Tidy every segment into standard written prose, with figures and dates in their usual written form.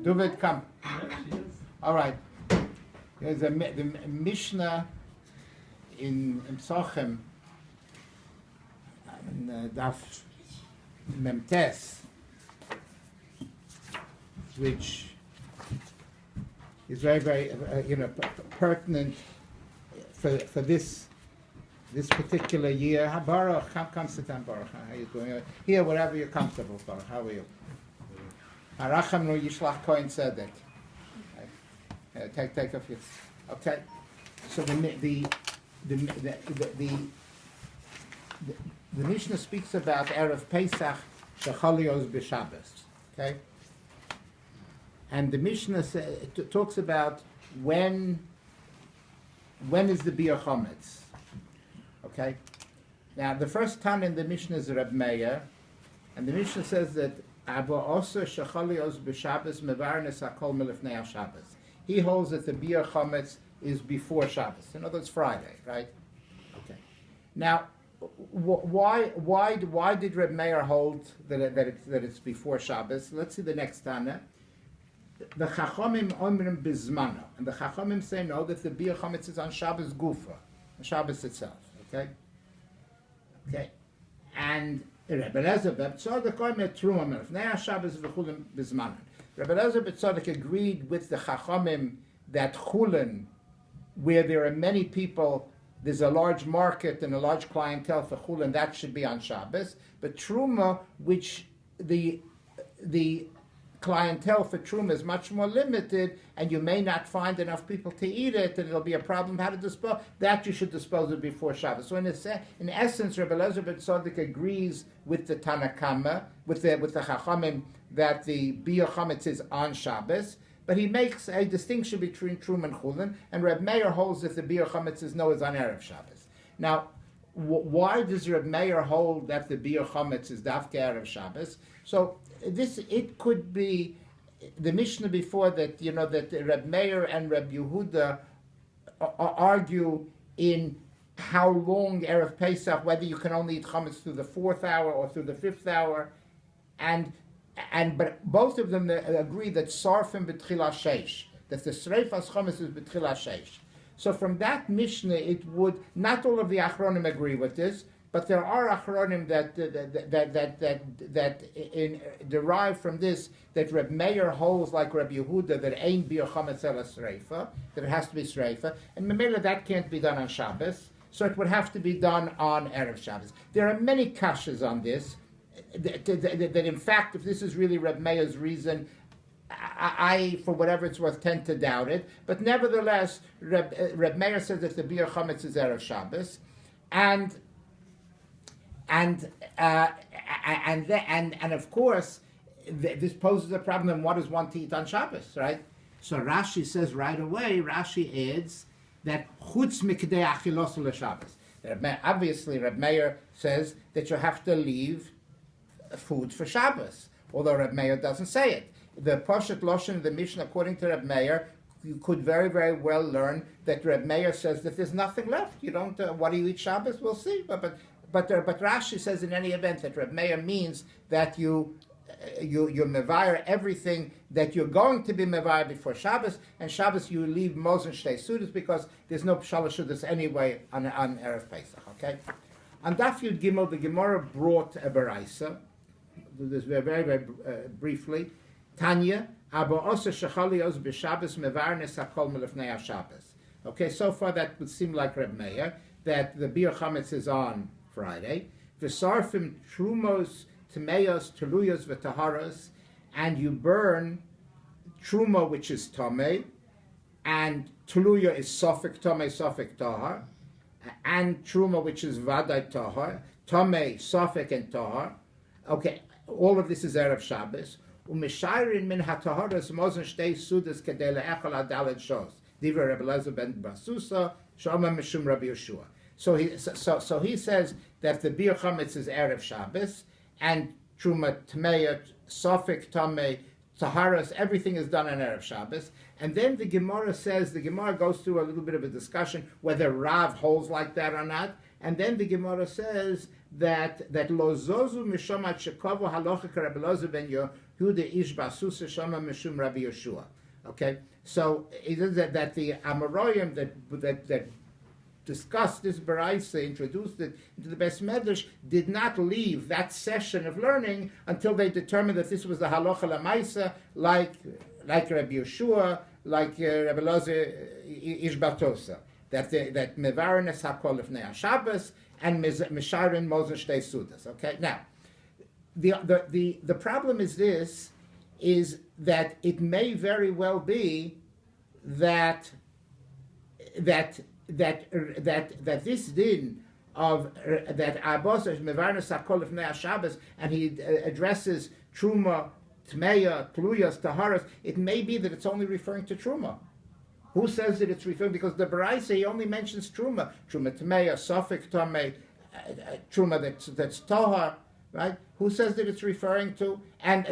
David, come. All right. There's the Mishnah in Psachim, in Daf Memtes, which is very, very, pertinent for this particular year. Baruch, come sit down, Baruch. How are you doing? Here, wherever you're comfortable, Baruch. How are you? Haracham no yishlach kohen tzedek. Take off your. Okay. So the Mishnah speaks about Erev Pesach shechalios b'Shabbos. Okay. And the Mishnah talks about when is the Biur Chometz. Okay. Now the first time in the Mishnah is Reb Meir, and the Mishnah says that Abo also shechalios b'Shabbos mevarnes hakol milifnei Shabbos. He holds that the Biur Chometz is before Shabbos. In other words, Friday, right? Okay. Now, why did Reb Meir hold that it's before Shabbos? Let's see the next Tana. The Chachamim omrim bizmano, and the Chachamim say no, that the Biur Chometz is on Shabbos Gufa, on Shabbos itself. Okay. Okay. And Rebbe Eliezer b'Tzadok omer Truma milifnei Shabbos v'chulim bizmano. Rebbe Eliezer b'Tzadok agreed with the Chachamim that Chulin, where there are many people, there's a large market and a large clientele for Chulin, that should be on Shabbos. But Truma, which the clientele for Truma is much more limited, and you may not find enough people to eat it, and it'll be a problem how to dispose, that you should dispose of before Shabbos. So in essence, Rebbe Eliezer b'Tzadok agrees with the Tanakama, with the Chachamim, that the Biur Chometz is on Shabbos, but he makes a distinction between Truma and Chulin, and Reb Meir holds that the Biur Chometz is on Erev Shabbos. Now, why does Reb Meir hold that the Biur Chometz is Dafka Erev Shabbos? So it could be the Mishnah before that, that Reb Meir and Reb Yehuda argue in how long Erev Pesach, whether you can only eat Chometz through the 4th hour or through the 5th hour, but both of them agree that Sarfim b'tchila sheish, that the Sreifas Chometz is b'tchila sheish. So from that Mishnah, it would, not all of the Achronim agree with this, but there are Achronim that derive from this, that Reb Meir holds like Reb Yehuda, that ain't Biur Chometz ela Sreifa, that it has to be Sreifa, and Memela that can't be done on Shabbos, so it would have to be done on Erev Shabbos. There are many kashas on this, that in fact, if this is really Reb Meir's reason, I, for whatever it's worth, tend to doubt it. But nevertheless, Reb Meir says that the Biur Chometz is Erev Shabbos, and of course, this poses a problem. And what does one to eat on Shabbos, right? So Rashi says right away. Rashi adds that chutz mikdei achilos leShabbos. Obviously, Reb Meir says that you have to leave food for Shabbos, although Reb Meir doesn't say it. The Poshet Loshen of the Mishnah, according to Reb Meir, you could very, very well learn that Reb Meir says that there's nothing left. You don't. What do you eat Shabbos? We'll see. But Rashi says in any event that Reb Meir means that you mevayer everything that you're going to be mevayer before Shabbos, and Shabbos you leave Mosen Shtei Sudas because there's no Shalosh Sudas anyway on Erev Pesach. Okay. On Daf Yud Gimel, the Gemara brought a beraisa. This very, very, very briefly. Tanya, Abo Osa Shechalios b'Shabbos mevarnes hakol milifnei Shabbos. Okay, so far that would seem like Reb Meir, that the Biur Chometz is on Friday. V'sarfim trumos, temeos, teluyos, v'taharos, and you burn truma, which is tomei, and teluya is sofik tomei, sofik tahar, and truma, which is vaday tahar, tomei, sofik, and tahar. Okay, all of this is Erev Shabbos. Umeshayrin min hataharas mozen shtei sudas kedei le'echol adalad shos. Divrei Rebbe Eliezer ben Basusa shama mishum Rabbi Yeshua. So he says that the Biur Chometz is Erev Shabbos, and Truma Tmeya, Sofik Tamei, Taharas, everything is done on Erev Shabbos. And then the Gemara goes through a little bit of a discussion whether Rav holds like that or not. And then the Gemara says that lo zozu mishomat shekovu halacha Rebbe Eliezer ben Yehuda ish basusa shama mishum Rabbi Yeshua. Okay, so it is that the Amoraim that discussed this Baraisa, introduced it into the Beis Medrash, did not leave that session of learning until they determined that this was the halacha lamaisa, like Rabbi Yeshua, like Rabbi Lozer ish batosa, that mevarenes hakol lifnei Shabbos and misharin mozen shtei sudas. Okay, now the problem is this: is that it may very well be that this din of that Abbas mevarnes hakol lifnei Shabbos, and he addresses truma, tmeya, tluyas, taharas. It may be that it's only referring to truma. Who says that it's referring? Because the Baraisa, he only mentions truma, tmeya, sofik tamei, truma that's tahar. Right? Who says that it's referring to? And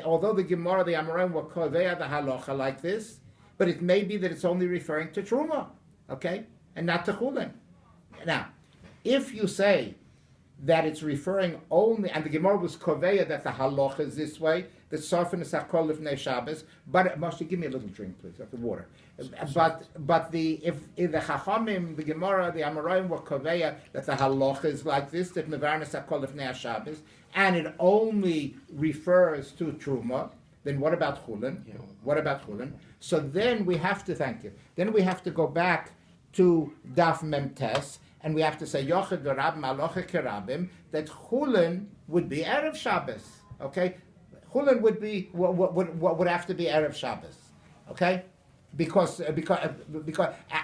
although the Gemara, the Amoraim were kovea the halacha like this, but it may be that it's only referring to truma, okay, and not to chulin. Now, if you say that it's referring only, and the Gemara was kovea that the halacha is this way, the sofin is hakol lifnei Shabbos. But Moshe, give me a little drink, please, of the water. But if the Chachamim, the Gemara, the Amoraim were kovea that the halacha is like this, that mevarnes hakol lifnei Shabbos, and it only refers to truma, then what about chulin? Yeah. What about chulin? So then we have to thank you. Then we have to go back to Daf Mem Tes, and we have to say Yochid v'Rab Maloche Kerabim, that chulin would be erev Shabbos. Okay, chulin would be what would have to be erev Shabbos. Okay, because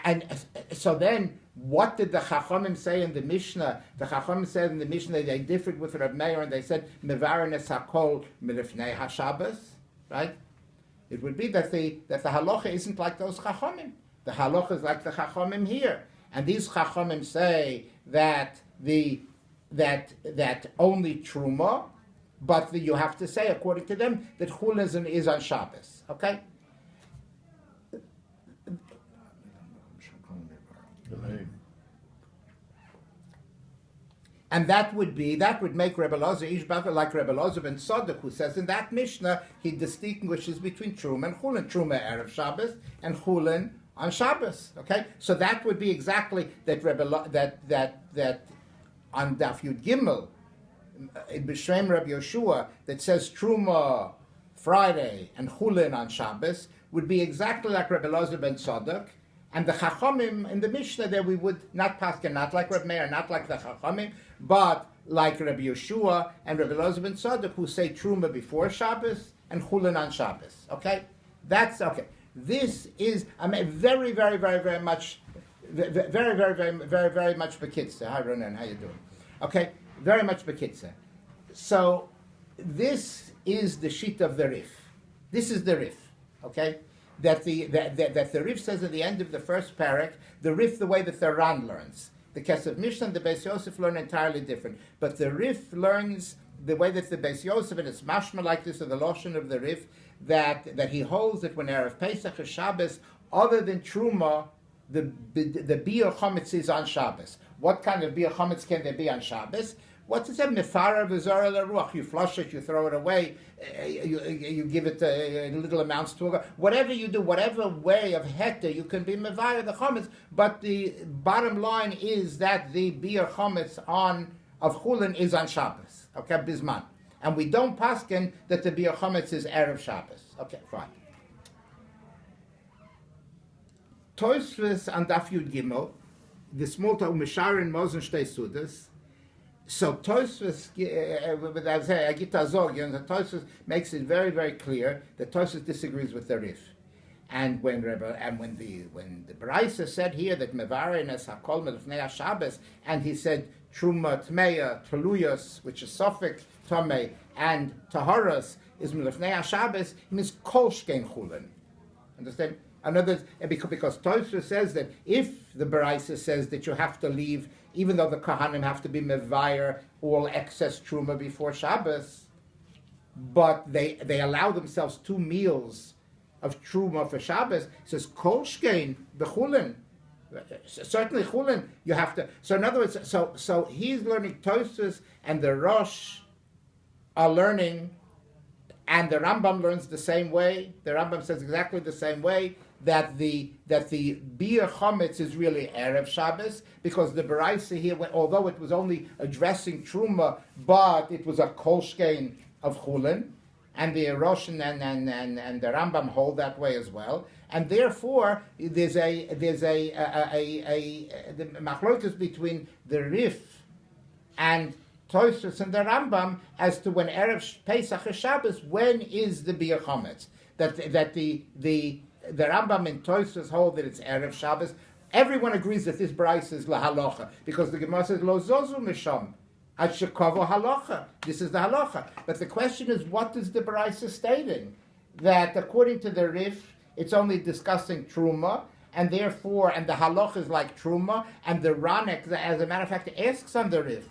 and so then what did the Chachamim say in the Mishnah? The Chachamim said in the Mishnah they differed with Reb Meir, and they said mevarenes hakol milifnei haShabbos. Right? It would be that the halacha isn't like those Chachamim. The halacha is like the Chachamim here, and these Chachamim say that that only truma, but you have to say according to them that chulin is on Shabbos. Okay. And that would make Rebbe Lozer Ishbacher like Rebbe Lozer ben Tzadok, who says in that Mishnah he distinguishes between Truma and Chulin. Truma erev Shabbos and Chulin on Shabbos. Okay, so that would be exactly that that on Daf Yud Gimel in B'Shem Rabbi Yeshua that says Truma Friday and Chulin on Shabbos would be exactly like Rebbe Lozer ben Tzadok. And the Chachamim in the Mishnah there we would not paskin, not like Reb Meir, not like the Chachamim, but like Rabbi Yeshua and Rabbi Lozer ben Tzadok, who say Truma before Shabbos and Chulin on Shabbos. Okay, that's okay. This is very, very, very, very much, very, very, very, very, very much bekitza. Hi Ronan, how you doing? Okay, very much bekitza. So this is the sheet of the Rif. This is the Rif. Okay. That the Rif says at the end of the first parak, the Rif the way that the Ran learns. The Kesef Mishnah and the Beis Yosef learn entirely different. But the Rif learns the way that the Beis Yosef, and it's mashma like this, or the Lashon of the Rif, that he holds that when Erev Pesach is Shabbos, other than Truma, the Biyah Chometz is on Shabbos. What kind of Biyah Chometz can there be on Shabbos? What's it say? Mefara v'zara l'ruach. You flush it, you throw it away, you give it little amounts to a whatever you do, whatever way of heta you can be mevara the chometz. But the bottom line is that the beer chometz of chulin is on Shabbos. Okay, bisman, and we don't paskin that the beer chometz is erev Shabbos. Okay, fine. Tosfos and Daf Yud Gimel, the small to Misharin Mozen Shtei Sudas. So Tosfos, Tosfos makes it very, very clear that Tosfos disagrees with the Rif, and when the Baraisa said here that mevarenes hakol melifnei Shabbos, and he said truma tmeya teluyos, which is sofik tomei, and taharas is melifnei Shabbos, it means kol shkein chulin. Understand? Another because Tosfos says that if the Baraisa says that you have to leave, even though the Kohanim have to be mevayer all excess truma before Shabbos, but they allow themselves 2 meals of truma for Shabbos. It says kol shkein bechulin. Certainly chulin you have to. So in other words, so he's learning Tosfos and the Rosh are learning And the Rambam learns the same way. The Rambam says exactly the same way that the Biur Chometz is really Erev Shabbos, because the Beraisa here, although it was only addressing Truma, but it was a kolshkein of Chulin, and the Roshan and the Rambam hold that way as well, and therefore there's the machlokas between the Rif and Tosfos and the Rambam as to when Erev Pesach is Shabbos, when is the Biur Chometz? That the Rambam and Tosfos hold that it's Erev Shabbos. Everyone agrees that this Brais is la halacha, because the Gemara says lo zozu misham ad shekavo halacha. This is the halacha. But the question is, what is the Brais stating? That according to the Rif, it's only discussing Truma, and therefore, and the halacha is like Truma, and the Ranek, as a matter of fact, asks on the Rif.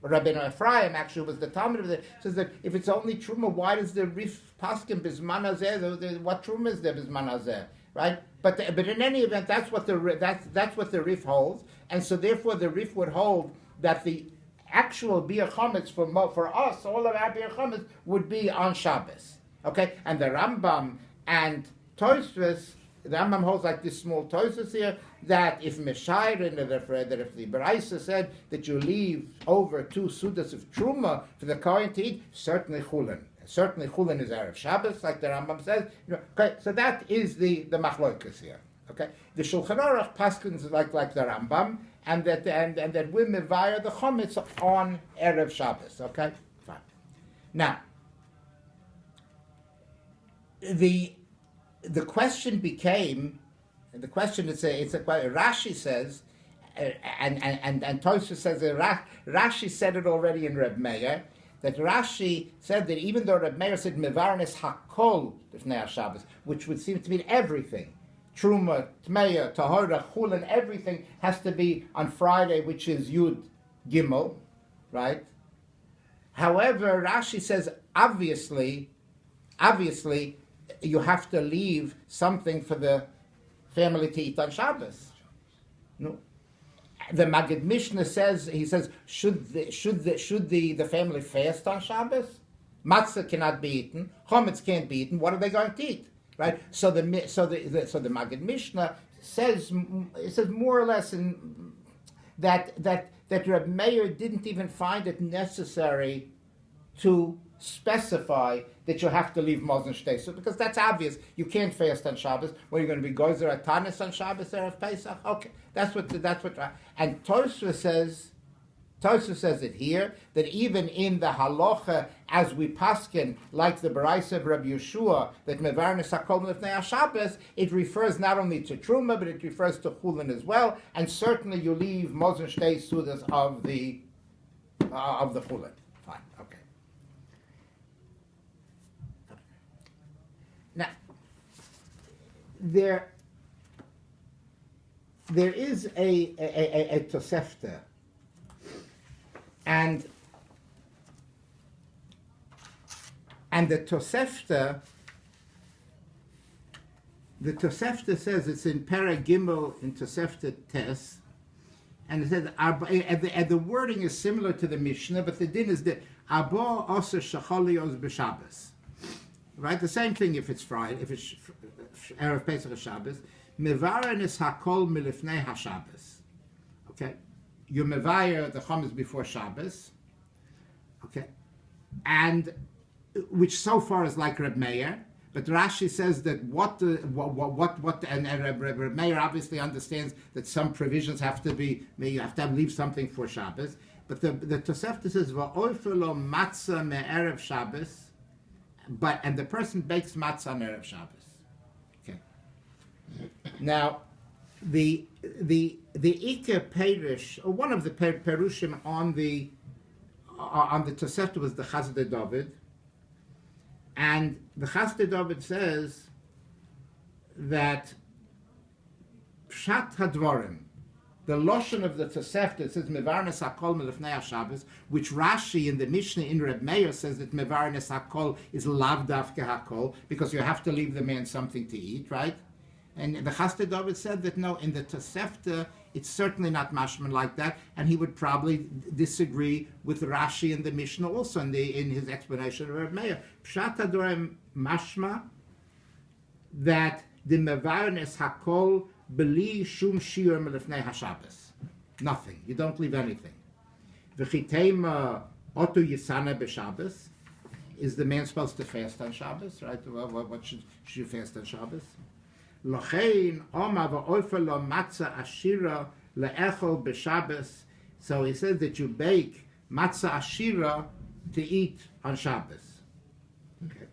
Rabbeinu Ephraim actually was the Talmud of the, says that if it's only Truma, why does the Rif paskin bisman hazeh? What Truma is there bisman hazeh, right? But in any event, that's what the Rif holds, and so therefore the Rif would hold that the actual Biur Chometz for us, all of our Biur Chometz would be on Shabbos, okay? And the Rambam and Tosfos, the Rambam holds like this small Tosfos here, that if Meshayrin, that if the Beraisa said that you leave over 2 sudas of Truma for the Kohen to eat, certainly Chulin. Certainly Chulin is Erev Shabbos, like the Rambam says. Okay, so that is the machlokas here. Okay, the Shulchan Aruch paskins like the Rambam, and that we mevayar the Chometz on Erev Shabbos. Okay, fine. Now, the question became, and the question it's a Rashi says, and Tosfos says that Rashi said it already in Reb Meir, that Rashi said that even though Reb Meir said mevarnes hakol b'fnei Shabbos, which would seem to mean everything, Truma, Tmeya, Tahora, Chulin, everything has to be on Friday, which is Yud Gimel, right? However, Rashi says obviously, you have to leave something for the family to eat on Shabbos. No. The Maggid Mishnah says, should the family fast on Shabbos? Matzah cannot be eaten, chometz can't be eaten. What are they going to eat? Right? So the Maggid Mishnah says more or less that Reb Meir didn't even find it necessary to specify that you have to leave Mozen Shtei, so because that's obvious. You can't fast on Shabbos. Well, you're going to be Gozer Atanis on Shabbos Erev Pesach. Okay, that's what. And Tosfos says it here that even in the halacha as we paskin, like the Beraisa of Rabbi Yeshua, that mevarnes hakol lifnei Shabbos, it refers not only to Truma but it refers to Chulin as well, and certainly you leave Mozen Shtei sudas of the Chulin. Fine, okay. Now, there is a Tosefta, and the Tosefta says, it's in Para Gimel in Tosefta Tes, and it says, and the wording is similar to the Mishnah, but the din is the Abo Oser Shacholios B'Shabbos. Right, the same thing if it's Friday, if it's Erev Pesach or Shabbos. Mevarin is hakol milifnei haShabbos. Okay, you mevayar the chometz before Shabbos. Okay, and which so far is like Reb Meir, but Rashi says that and Reb Meir obviously understands that some provisions have to be, you have to leave something for Shabbos. But the Tosefta says va'oifelo matzah me'erev Shabbos. And the person bakes matzah on Erev Shabbos. Okay. Now, the Ike Perish, or one of the Perushim on the Tosefta was the Chasdei David, and the Chasdei David says that Pshat Hadvarim, the Loshen of the Tosefta, says Mevarnes Hakol Melefnei HaShabbos, which Rashi in the Mishnah in Reb Meir says that Mevarnes Hakol is Lav Davke Hakol, because you have to leave the man something to eat, right? And the Chasdei David said that no, in the Tosefta, it's certainly not mashman like that, and he would probably disagree with Rashi and the Mishnah also in his explanation of Reb Meir. Pshat Adorem mashma that the mevarnes hakol beli shum shiur melefnei hashabbos. Nothing. You don't leave anything. V'chitema otu yisana b'Shabbos. Is the man supposed to fast on Shabbos? Right? What should you fast on Shabbos? Lochein oma v'oifer lo matzah ashira le'echol b'Shabbos. So he says that you bake matzah ashira to eat on Shabbos. Okay.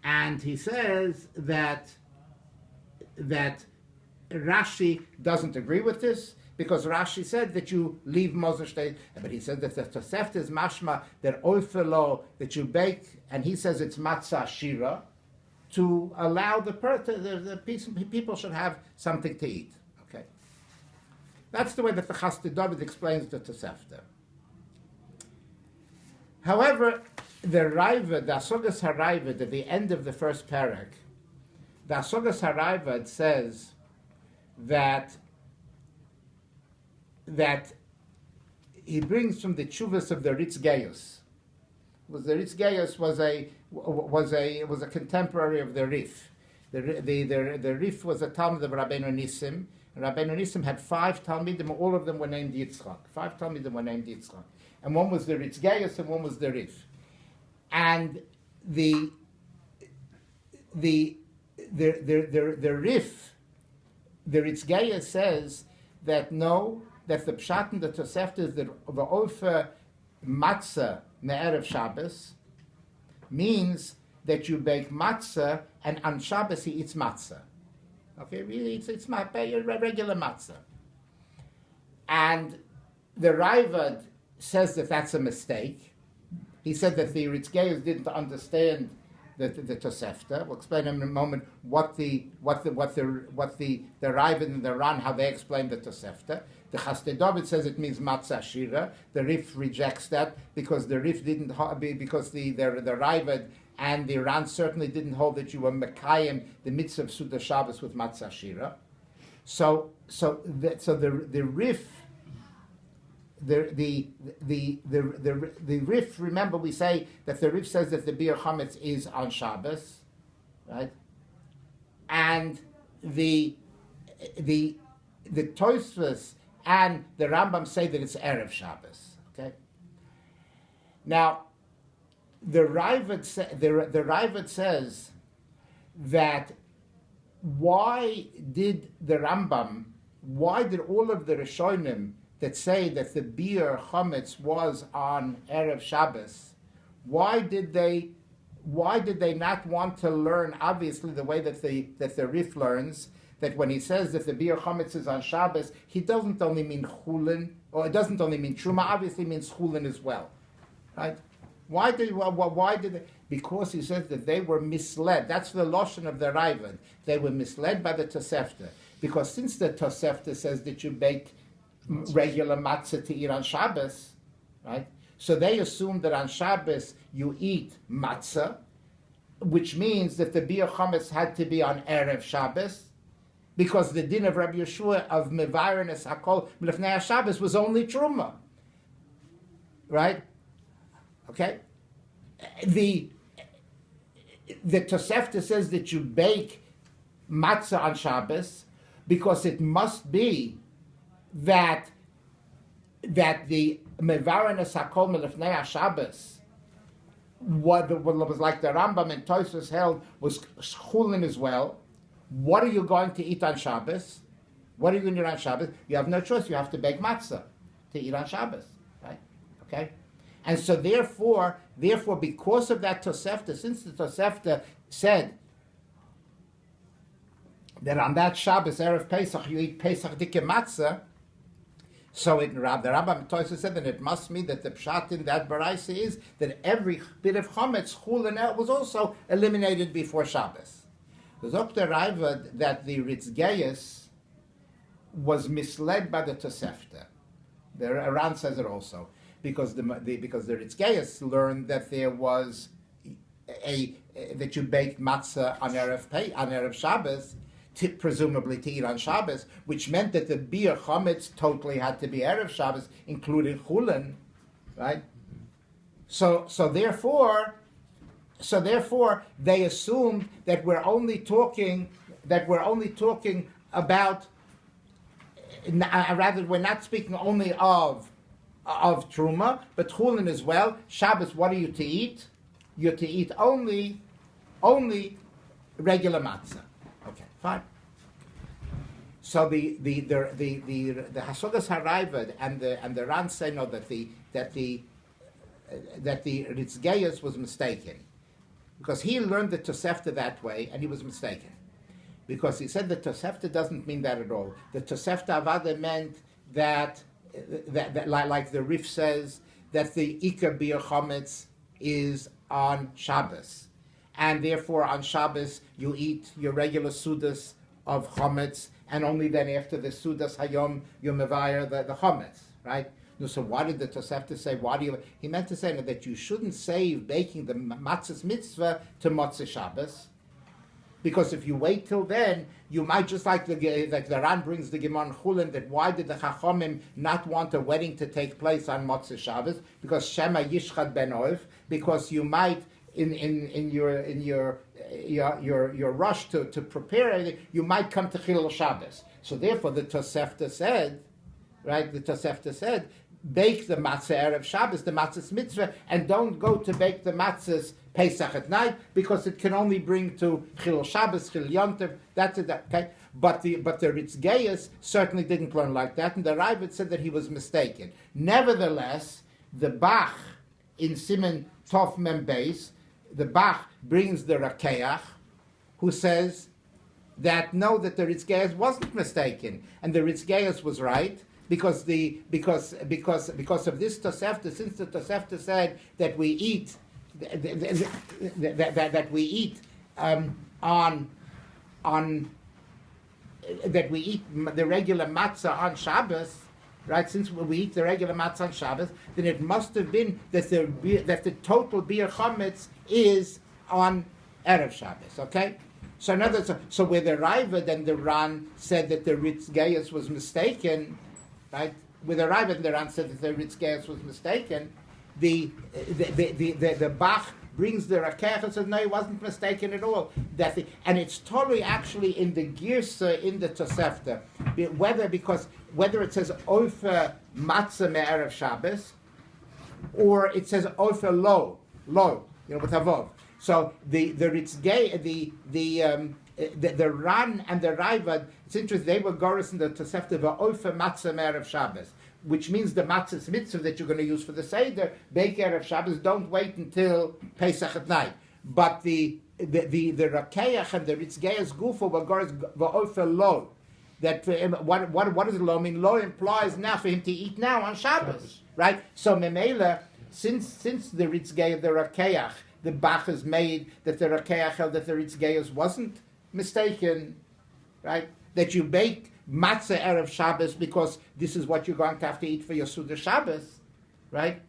And he says that Rashi doesn't agree with this, because Rashi said that you leave Moshe Shtei, but he said that the Tosefta is mashma that oifelo, that you bake, and he says it's matzah shira, to allow the people should have something to eat. Okay, that's the way that the Chasdei David explains the Tosefta. However, the Raivad, the Asogas HaRaivad, at the end of the first parak, the Asogas HaRaivad says that he brings from the tshuvas of the Ritz Gaius. The Ritz Gaius was a contemporary of the Rif. The Rif was a Talmud of Rabbeinu Nissim. And Rabbeinu Nissim had 5 Talmidim, all of them were named Yitzchak. 5 Talmidim were named Yitzchak. And one was the Ritz Gaius and one was the Rif. And the Rif, the Ritz Gaius says that no, that the Pshat and the Tosefta is the Ofer Matzah Me'erev Shabbos means that you bake matzah and on Shabbos he eats matzah. Okay, it's regular matzah. And the Raivad says that that's a mistake. He said that the Ritzgeus didn't understand the Tosefta. We'll explain in a moment what the Raivad and the Ran, how they explain the Tosefta. The Chasdei David says it means matzah shira. The Rif rejects that because the Rif didn't because the Raivad and the Ran certainly didn't hold that you were mekayim the mitzvah of Suda Shabbos with matzah shira. So the Rif. The Rif, remember we say that the Rif says that the Bir Chametz is on Shabbos, right? And the Tosfos and the Rambam say that it's Erev Shabbos, okay? Now, the Raivad says that why did all of the Rishonim that say that the beer chametz was on Erev Shabbos, why did they not want to learn, obviously, the way that the Rif learns, that when he says that the beer chametz is on Shabbos, he doesn't only mean chulin, or it doesn't only mean truma, obviously means chulin as well, right? Why did they? Because he says that they were misled. That's the lashon of the Raivad. They were misled by the Tosefta, because since the Tosefta says that you bake regular matzah to eat on Shabbos, right? So they assume that on Shabbos you eat matzah, which means that the bir chametz had to be on Erev Shabbos, because the din of Rabbi Yeshua of mevarenes hakol milefnei Shabbos was only truma, right? Okay, the Tosefta says that you bake matzah on Shabbos because it must be that the mevarenes hakol milefnei Shabbos, what was like the Rambam and Tosfos held was chulin as well. What are you going to eat on Shabbos? What are you going to eat on Shabbos? You have no choice. You have to bake matzah to eat on Shabbos, right? Okay, and so therefore, because of that Tosefta, since the Tosefta said that on that Shabbos erev Pesach you eat Pesach dike matzah, so the Rambam Tosfos said that it must mean that the pshat in that baraisa is that every bit of chametz chulin was also eliminated before Shabbos. The Dr. Raivad that the Ritzgeis was misled by the Tosefta. The Aran says it also, because the Ritzgeis learned that there was that you baked matzah on Erev Shabbos. presumably to eat on Shabbos, which meant that the beer chometz totally had to be Erev Shabbos, including chulin, right? So therefore, they assumed that we're only talking about. Rather, we're not speaking only of truma, but chulin as well. Shabbos, what are you to eat? You're to eat only regular matzah. Okay, fine. So the Hasogas Harayvad and the Ran say no, that the Ritzgeius was mistaken, because he learned the Tosefta that way, and he was mistaken, because he said the Tosefta doesn't mean that at all. The Tosefta Avada meant that like the Rif says, that the Iker Bir Chometz is on Shabbos, and therefore on Shabbos you eat your regular sudas of Chometz, and only then after the sudas Hayom you mevayer the Chometz, right? So why did the Tosefta say? He meant to say that you shouldn't save baking the matzah's mitzvah to Motzei Shabbos, because if you wait till then, you might, just like the Ran brings the Gemara in Chulin, that why did the Chachomim not want a wedding to take place on Motzei Shabbos? Because Shema Yishchad Ben Oif, because you might in your rush to prepare everything, you might come to Chilul Shabbos. So therefore, the Tosefta said, right? The Tosefta said, bake the matzah erev Shabbos, the matzah's mitzvah, and don't go to bake the matzah's Pesach at night, because it can only bring to Chilul Shabbos, Chilul Yontiv. That's it. Okay, but the Ritzgeius certainly didn't learn like that, and the Raavad said that he was mistaken. Nevertheless, the Bach in Siman Tov Mem Beis, the Bach brings the Rakeach, who says that no, that the Ritzgeius wasn't mistaken, and the Ritzgeius was right. Because of this Tosefta, since the Tosefta said that we eat that we eat the regular matzah on Shabbos, right? Since we eat the regular matzah on Shabbos, then it must have been that the total beer chometz is on erev Shabbos. Okay. So in other words, so where the Raavad and the Ran said that the Ritzgeius was mistaken. Right, with the Raavad and the Ran said that the Ritzgeius was mistaken. The Bach brings the Rakeach and says no, he wasn't mistaken at all. And it's totally actually in the Girsa in the Tosefta, whether it says Ofer Matzah Me'erev Shabbos, or it says Ofer Lo, with Havov. So the Ran and the Raavad, it's interesting, they were goris in the Tosefta va'ofer matzah me'erev Shabbos, which means the matzah's mitzvah that you're going to use for the Seder, bake erev Shabbos, don't wait until Pesach at night. But the Rakeach and the Ritzgeius Gufo were goris va'ofer lo. That what does lo mean? Lo implies now for him to eat now on Shabbos, right? So Memela, since the Ritzgeius, the Rakeach, the Bach has made that the Rakeach held that the Ritzgeius wasn't mistaken, right? That you bake matzah erev Shabbos because this is what you're going to have to eat for your Suda Shabbos, right?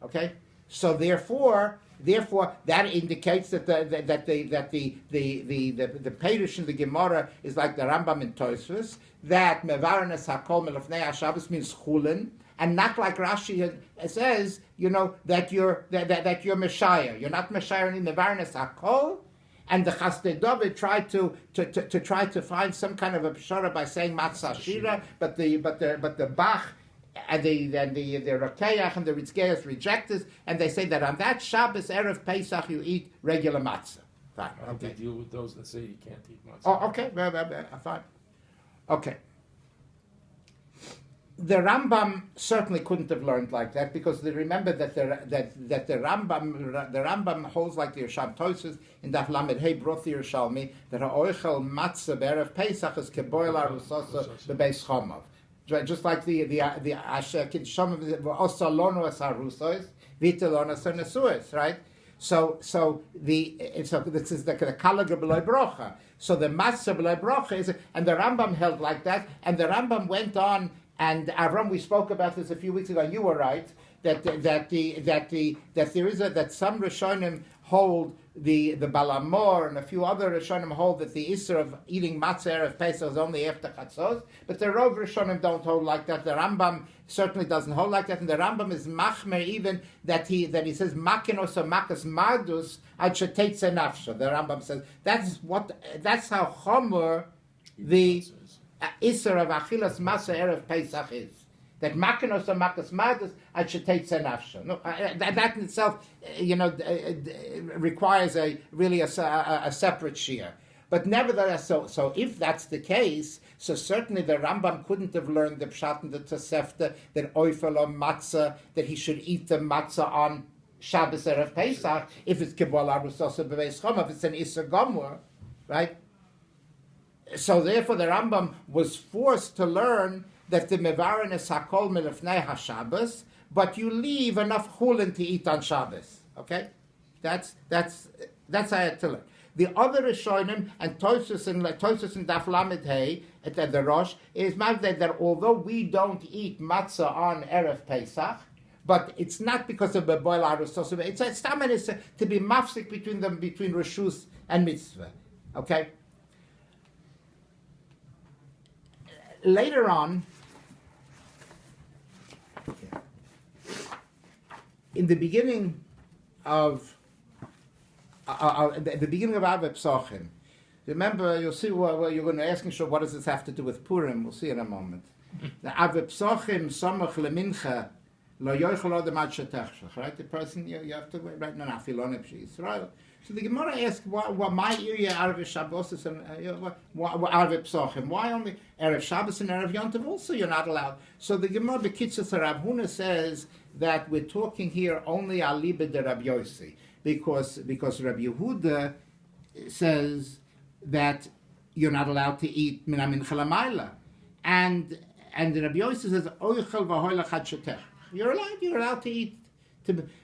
Okay. So therefore, that indicates that the Peirush in the Gemara is like the Rambam in Tosfos, that mevarenes hakol melafnei Shabbos means chulin, and not like Rashi says, that you're Messiah. You're not Messiah in mevarenes hakol. And the Chasdei David tried to find some kind of a pshara by saying matzah shira, but the Bach and the Rakeach and the Ritzgeius reject this, and they say that on that Shabbos erev Pesach you eat regular matzah. Fine. How do you deal with those that say you can't eat matzah? Oh, okay, fine. Okay. The Rambam certainly couldn't have learned like that, because remember that the Rambam holds like the Yerushalmi Tosfos in Daf Lamed Hey Broth Yerushalmi that ha'oichel matzah be'erev Pesach is keboil arusosa bebeis chomav. Just like the Asher Kidshom Osalono as Harusos, Vitalono as Nesuos, right? So this is the Kalaga B'loi Brocha. So the matzah B'loi Brocha is, and the Rambam held like that, and the Rambam went on. And Avram, we spoke about this a few weeks ago. You were right that some Rishonim hold the Balamor and a few other Rishonim hold that the Isser of eating matzah erev Pesach is only after Chatzos, but the Rov Rishonim don't hold like that. The Rambam certainly doesn't hold like that, and the Rambam is machmer even that he says makinos or makas mardus ad shetetze nafsho. The Rambam says that's how chomer the Isser of achilas matzah erev Pesach is. That makinos or makas mardus ad shetetze nafsho. No, that in itself, requires a separate shiur. But nevertheless, so if that's the case, so certainly the Rambam couldn't have learned the Pshat and the Tosefta that oifel or matzah, that he should eat the matzah on Shabbos erev Pesach if it's kibol arusosa beveis choma, if it's an iser gomor, right? So therefore, the Rambam was forced to learn that the mevarin is hakol milifnei haShabbos, but you leave enough chulin to eat on Shabbos. Okay, that's how I had to learn. The other Rishonim and Tosfos and Daf Lamed Hey at the Rosh is that although we don't eat matzah on erev Pesach, but it's not because of the boil arusos. It's to be mafsik between reshus and mitzvah. Okay. Later on, in the beginning of the beginning of Av Psochim, remember, you'll see you're going to ask me, sure, what does this have to do with Purim? We'll see in a moment. The Av Psochim Samach lemincha lo yochel odem ad shetachshach. Right, the person you have to wait. Right, no, afilon Yisrael. So the Gemara asks, why my area Erev Shabbos and Erev Psochim? Why only Erev Shabbos and Erev Yontiv? Also, you're not allowed. So the Gemara Bekitzas Rav Huna says that we're talking here only al libe de Rabbi Yossi, because Rabbi Yehuda says that you're not allowed to eat min hamincha lamayla, and Rabbi Yossi says oichel v'hoilach ad shetech. You're allowed to eat.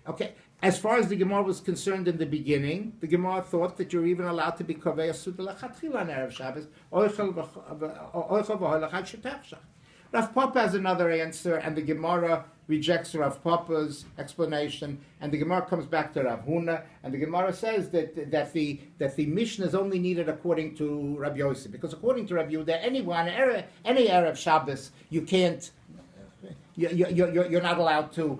Okay. As far as the Gemara was concerned in the beginning, the Gemara thought that you're even allowed to be kovei asud l'chatchila on erev Shabbos oichel v'hoilach ad shetech. Rav Papa has another answer, and the Gemara rejects Rav Papa's explanation, and the Gemara comes back to Rav Huna, and the Gemara says that the Mishnah is only needed according to Rabbi Yossi, because according to Rabbi Yehuda, any erev Shabbos you can't, you're not allowed to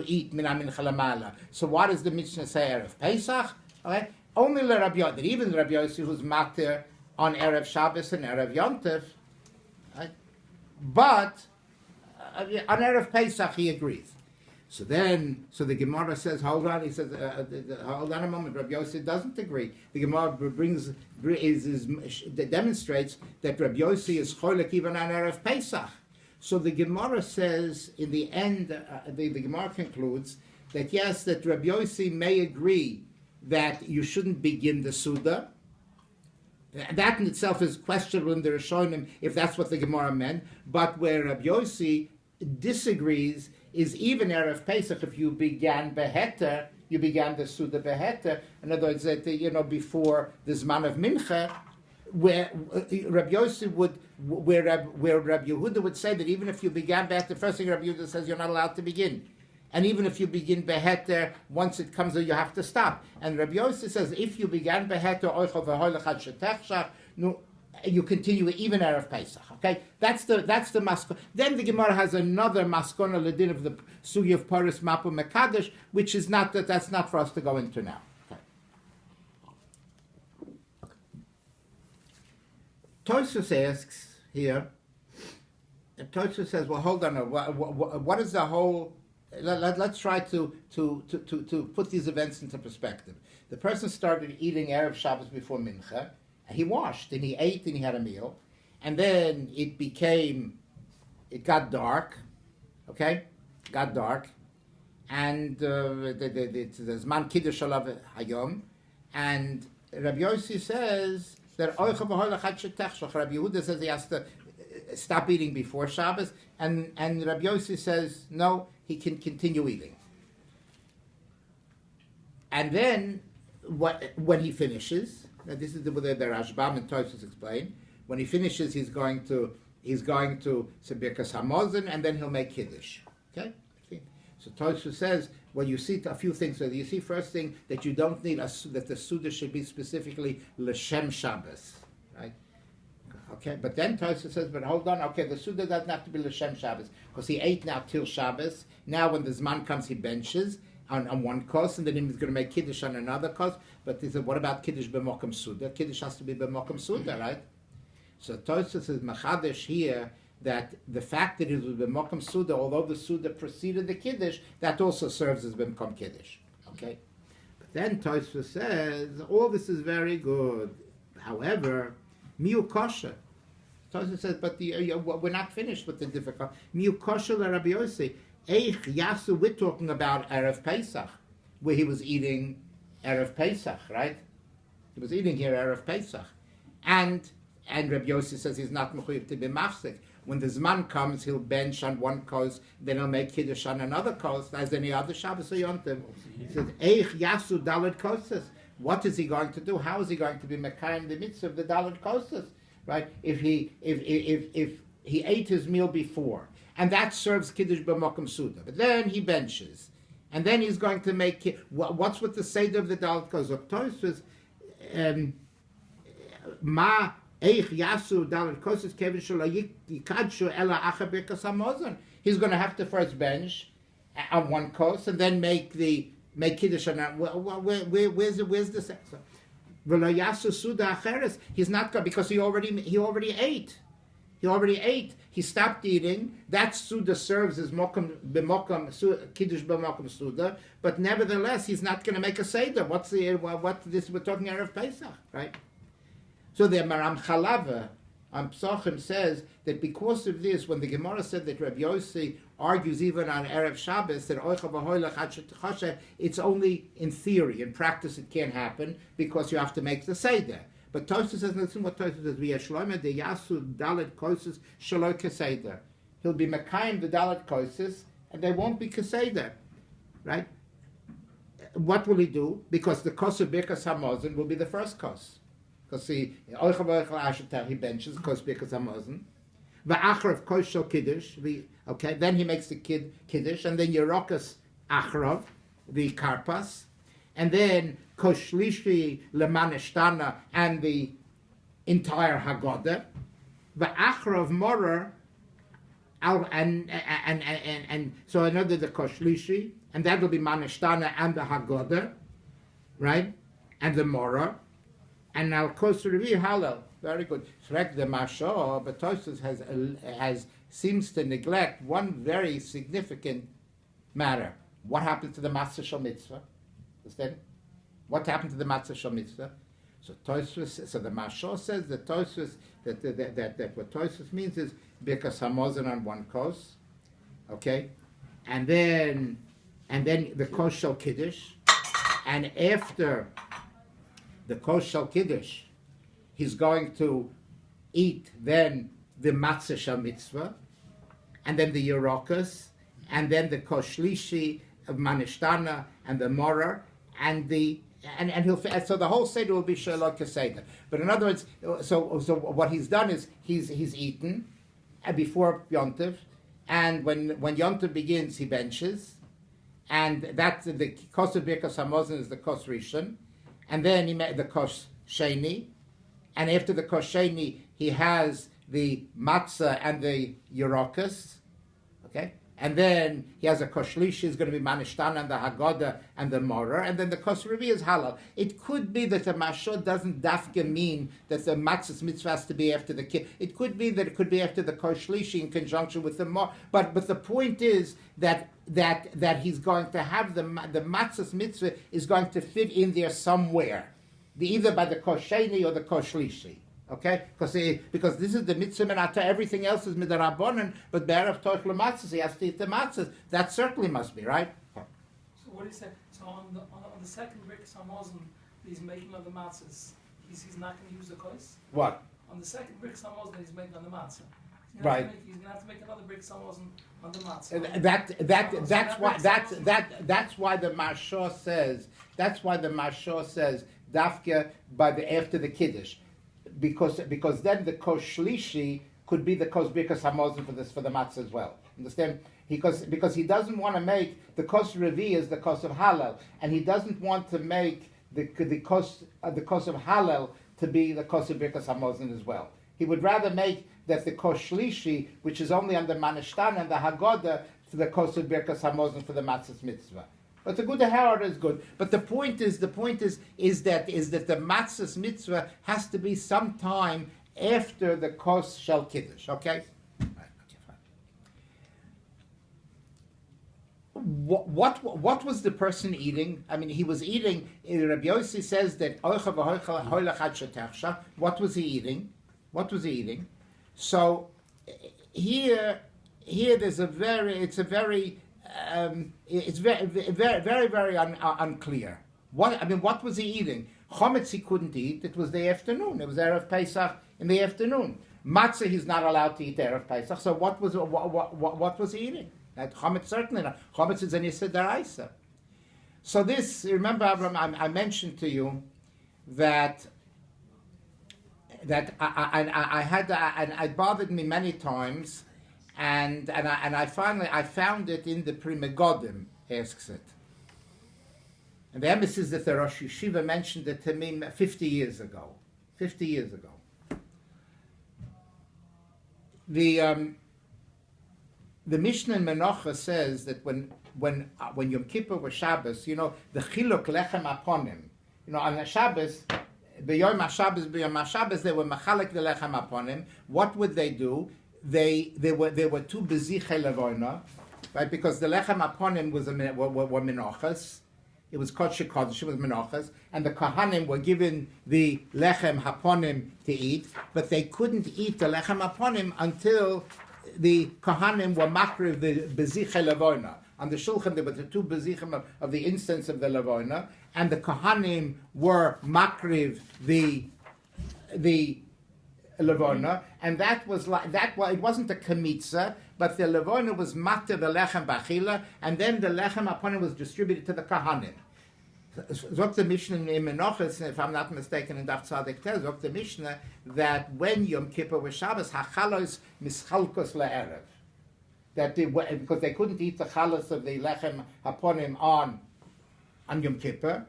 eat min hamincha lamala. So what does the Mishnah say erev Pesach? Okay? Only Rabbi Yehuda, even Rabbi Yossi who's matir on erev Shabbos and erev Yontif. But on Erev Pesach he agrees. So the Gemara says, hold on. He says, hold on a moment. Rabbi Yossi doesn't agree. The Gemara demonstrates that Rabbi Yossi is cholik even on Erev Pesach. So the Gemara says, in the end, the Gemara concludes that yes, that Rabbi Yossi may agree that you shouldn't begin the Suda. That in itself is questionable in the Rishonim if that's what the Gemara meant. But where Rabbi Yossi disagrees is even Erev Pesach, if you began Beheter, you began the Suda Beheter. In other words, that before the Zman of Mincha, where Rabbi Yossi would, where Rabbi Yehuda would say that even if you began Beheter, the first thing Rabbi Yehuda says you're not allowed to begin. And even if you begin Beheter, once it comes, you have to stop. And Rabbi Yossi says, if you began Beheter, you continue even Erev Pesach. Okay, that's the maskon. Then the Gemara has another maskon ledin of the sugi of Paris Mapu Mekadesh, which is not that's not for us to go into now. Okay. Tosfos asks here. Tosfos says, well, hold on. What is the whole? Let's try to put these events into perspective. The person started eating Erev Shabbos before Mincha. He washed and he ate and he had a meal, and then it got dark. Okay, got dark, and there's man kiddush alav hayom, and Rabbi Yossi says that Rabbi Yehuda says he has to stop eating before Shabbos, and Rabbi Yossi says no, he can continue eating. And then when he finishes, now this is the Rashbam and Tosfos explain. When he finishes, he's going to say Birkas Hamazon, and then he'll make Kiddush. Okay. So Tosfos says, well, you see a few things. So you see, first thing, that you don't need that the Suda should be specifically L'Shem Shabbos, right? Okay, but then Tosfos says, but hold on, okay, the Suda doesn't have to be L'Shem Shabbos, because he ate now till Shabbos. Now when the Zman comes, he benches on one course, and then he's going to make Kiddush on another course. But he said, what about Kiddush b'mokum Suda? Kiddush has to be b'mokum Suda, right? So Tosfos says, Machadesh here, that the fact that it was b'mokum Suda, although the Suda preceded the Kiddush, that also serves as b'mokum Kiddush. Okay? But then Tosfos says, all this is very good. However, miu kosher. Tosfos says, but we're not finished with the difficult. Miu kosher Rabbi Yossi. Eich Yasu, we're talking about Erev Pesach, where he was eating Erev Pesach, right? He was eating here Erev Pesach. And Rabbi Yossi says he's not mechuyev to be mafsik. When the Zman comes, he'll bench on one coast, then he'll make Kiddush on another coast, as any other Shabbos or Yontiv. He says, Eich Yasu Daled Kostas. What is he going to do? How is he going to be Mekayim the mitzvah of the Daled Kostas? Right? If he ate his meal before, and that serves Kiddush b'mokum Suda. But then he benches. And then he's going to make... What's with the Seder of the Dalet Kosov? Tosfos Ma eich yasu Dalet Kosov kevin shelo yikadshu ela acha birkas hamazon. He's going to have to first bench on one coast and then make Kiddush on that. Where's the Seder? V'lo yasu Suda acheres. He's not going... Because he already ate. He already ate. He stopped eating. That Suda serves as Kiddush b'mokum Suda, but nevertheless, he's not going to make a Seder. What this? We're talking Erev Pesach, right? So the Maram Chalava on Psochim says that because of this, when the Gemara said that Rabbi Yossi argues even on Erev Shabbos that Oicha v'hoylech ad shetachashe, it's only in theory. In practice, it can't happen because you have to make the Seder. But Tosfos says, listen what Tosfos says, V'yashloime de yasu dalet kosis shaloi keseder. He'll be mekayim the dalet kosis, and they won't be keseder, right? What will he do? Because the kos of birkas hamazon will be the first kos. Because he benches kos birkas hamazon. V'achrav kos shel kiddush. Okay, then he makes the kiddush, and then yerokas achrav, the karpas, and then Koshlishi Lemaneshtana and the entire Haggadah, the Achrav Morer, and so another the Koshlishi, and that will be Maneshtana and the Haggadah, right? And the Morer, and Al Kosrevi Halal. Very good. Correct the Mashah, but Tosfos has seems to neglect one very significant matter. What happened to the Matzah Shel Mitzvah? Understand? What happened to the Matzah Shel Mitzvah? So the Mashal says that Tosfos that what Tosfos means is Birkas Hamazon on one coast, okay, and then the kos shel Kiddush, and after the kos shel Kiddush, he's going to eat then the Matzah Shel Mitzvah, and then the Yerokas, and then the kos shlishi of Manishtana and the Morer, and he'll so the whole seder will be shalot keseder. But in other words, so what he's done is he's eaten before Yontiv, and when Yontiv begins, he benches, and that's the kos of birkas hamazon is the kos rishon, and then he made the kos sheni, and after the kos sheni he has the matzah and the yerokas, okay. And then he has a koshlish, is going to be Manishtan and the Haggadah and the Morer, and then the Kosrevi is halal. It could be that the Mashot doesn't dafka mean that the Matzah's mitzvah has to be after the kid. It could be that it could be after the koshlish in conjunction with the Morer. But the point is that he's going to have the Matzah's mitzvah is going to fit in there somewhere, either by the kosheni or the koshlishi. Okay, because this is the mitzvah menata, everything else is midarabonin, but be'erev toich lematzos, he has to eat the matzahs. That certainly must be right. So what do you say? So on the second birkas hamazon, he's making on the matzahs. He's not going to use the kois. What? On the second birkas hamazon, he's making on the matzah. Right. He's going to have to make another birkas hamazon on the matzah. That's why the Mashah says. That's why the Mashah says dafka after the kiddush. Because then the kos shlishi could be the kos birkas hamazon for the matzah as well. Understand? Because he doesn't want to make the kos revi is the kos of halal, and he doesn't want to make the kos of halal to be the kos of birkas hamazon as well. He would rather make that the kos shlishi, which is only under manishtan and the hagoda, for the kos of birkas hamazon for the matzah's mitzvah. But the good ha'ara is good. But the point is that the matzah's mitzvah has to be sometime after the kos shel kiddush. Okay. What was the person eating? I mean, he was eating. Rabbi Yossi says that what was he eating? What was he eating? So here it's very unclear. What was he eting? Chometz he couldn't eat. It was the afternoon. It was Erev Pesach in the afternoon. Matzah he's not allowed to eat Erev Pesach. So what was he eating? That chometz certainly not. Chometz is an issa daraisa. So this, remember, Abraham, I mentioned to you that it bothered me many times, and I finally found it in the Purim Megilas asks it. And the emphasis is that the Rosh Yeshiva mentioned it to me 50 years ago. 50 years ago. The Mishnah in Menachah says that when Yom Kippur was Shabbos, the chiluk lechem aponim, on the Shabbos, b'yom HaShabbos, they were machalek the lechem aponim. What would they do? They were two bezichei levoina, right? Because the lechem aponim were menachas. It was kodesh kodesh, it was menachas, and the kohanim were given the lechem haponim to eat, but they couldn't eat the lechem haponim until the kohanim were makriv the bezichei levoina. On the shulchan there were the two bezichim of the instance of the levoina, and the kohanim were makriv the levona, and that was like that. Well, it wasn't a kamitza, but the levona was matter the lechem bachila, and then the lechem upon it was distributed to the kahanim. Zok the Mishnah in Menachos, if I'm not mistaken, in Daf Tzadik Tez, zok the Mishnah that when Yom Kippur was Shabbos, hachalos mischalkos le'erev, that because they couldn't eat the chalos of the lechem haponim on Yom Kippur.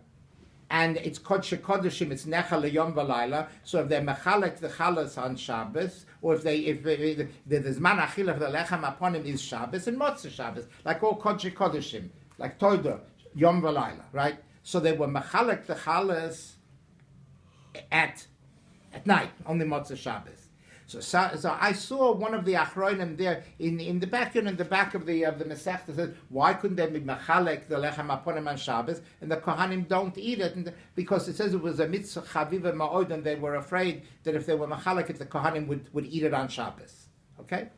And it's Kodesh Kodeshim, it's Necha Leyom V'Layla. So if they're Mechalek the Chalas on Shabbos, or if the Zman Achil of the Lechem upon him is Shabbos and Motzei Shabbos, like all Kodesh Kodeshim, like Toida, Yom V'Layla, right? So they were Mechalek the Chalas at night, only Motzei Shabbos. So I saw one of the achronim there in the back of the Masechta says, why couldn't they be machalek the lechem aponim on Shabbos and the kohanim don't eat it? And because it says it was a mitzvah chaviva ma'od, and they were afraid that if they were machalek it, the kohanim would eat it on Shabbos. Okay,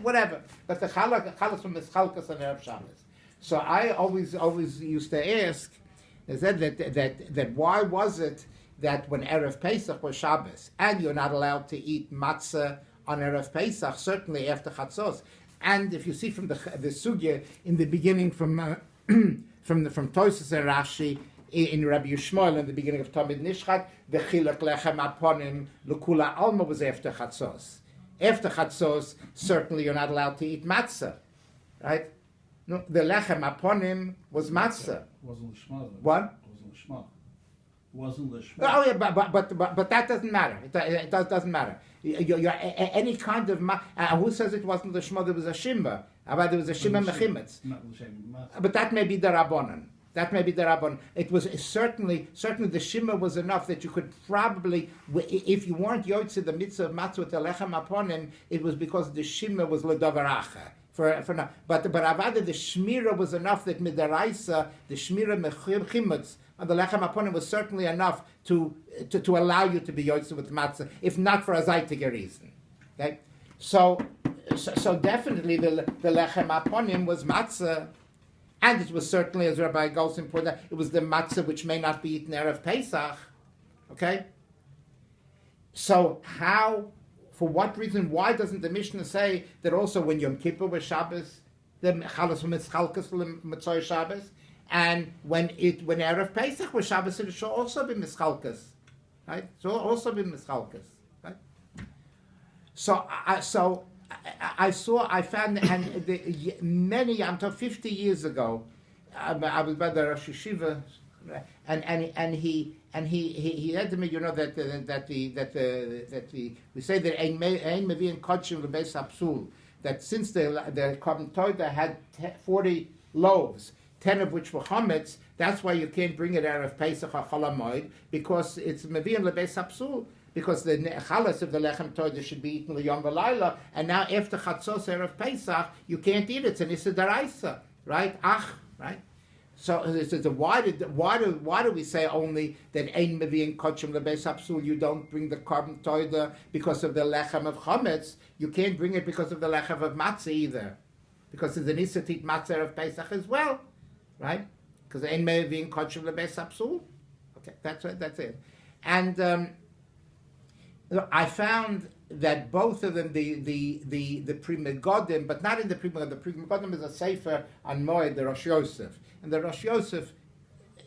whatever. But the chalas from mischalkas on Erev Shabbos. So I always used to ask, they said that why was it that when Erev Pesach was Shabbos, and you're not allowed to eat matzah on Erev Pesach, certainly after Chatzos. And if you see from the sugya in the beginning from Tosas and Rashi in Rabbi Yishmael in the beginning of Tamid Nishchat, the chiluk lechem aponim l'kula alma was after Chatzos. After Chatzos, certainly you're not allowed to eat matzah, right? No, the lechem aponim was matzah. Wasn't l'shma. What? Wasn't l'shma. Wasn't l'shma. Oh yeah, but that doesn't matter. It doesn't matter. You're any kind of who says it wasn't the shema? There was a shimba. But there was a shimba mechimetz. But that may be the rabbanon. That may be the rabbanon. It was certainly the shimba was enough that you could probably, if you weren't yotze the mitzvah of matzah with the lechem aponim, it was because the shimba was ledavaracha. But avada the shmira was enough that midaraisa the shmira mechimetz and the lechem aponim was certainly enough to allow you to be yotze with matzah, if not for a zaytige reason. Okay, so definitely the lechem aponim was matzah, and it was certainly, as Rabbi Goldstein pointed out, it was the matzah which may not be eaten erev Pesach. Okay, so how? For what reason? Why doesn't the Mishnah say that also when Yom Kippur was Shabbos, the chalas mitzchalkas l'mitzoy Shabbos, and when Erev Pesach was Shabbos, it should also be mitzchalkas, right? So also be mitzchalkas, right? I found, and many, I'm talking 50 years ago, I was by the Rosh Yeshiva, and he said to me, you know, that we say that ein mevi'in kodshim lebeis hapsul, that since the Carbon Toida had 40 loaves, 10 of which were chametz, that's why you can't bring it out of Pesach or Chol HaMoed, because it's mevi'in lebeis hapsul. Because the chalas of the lechem toida should be eaten liyom v'layla, and now after chatzos erev Pesach you can't eat it. It's an issa daraisa, right? Right? So why do we say only that ein mevi'in kodshim lebeis hapsul? You don't bring the carbon toida because of the lechem of chametz. You can't bring it because of the lechem of matzah either, because it's an issa to eat matzah erev Pesach as well, right? Because ein mevi'in kodshim lebeis hapsul. Okay, that's it, and. I found that both of them, the Purim Megilas, but not in the Purim Megilas. The Purim Megilas is a sefer on Moed, the Rosh Yosef, and the Rosh Yosef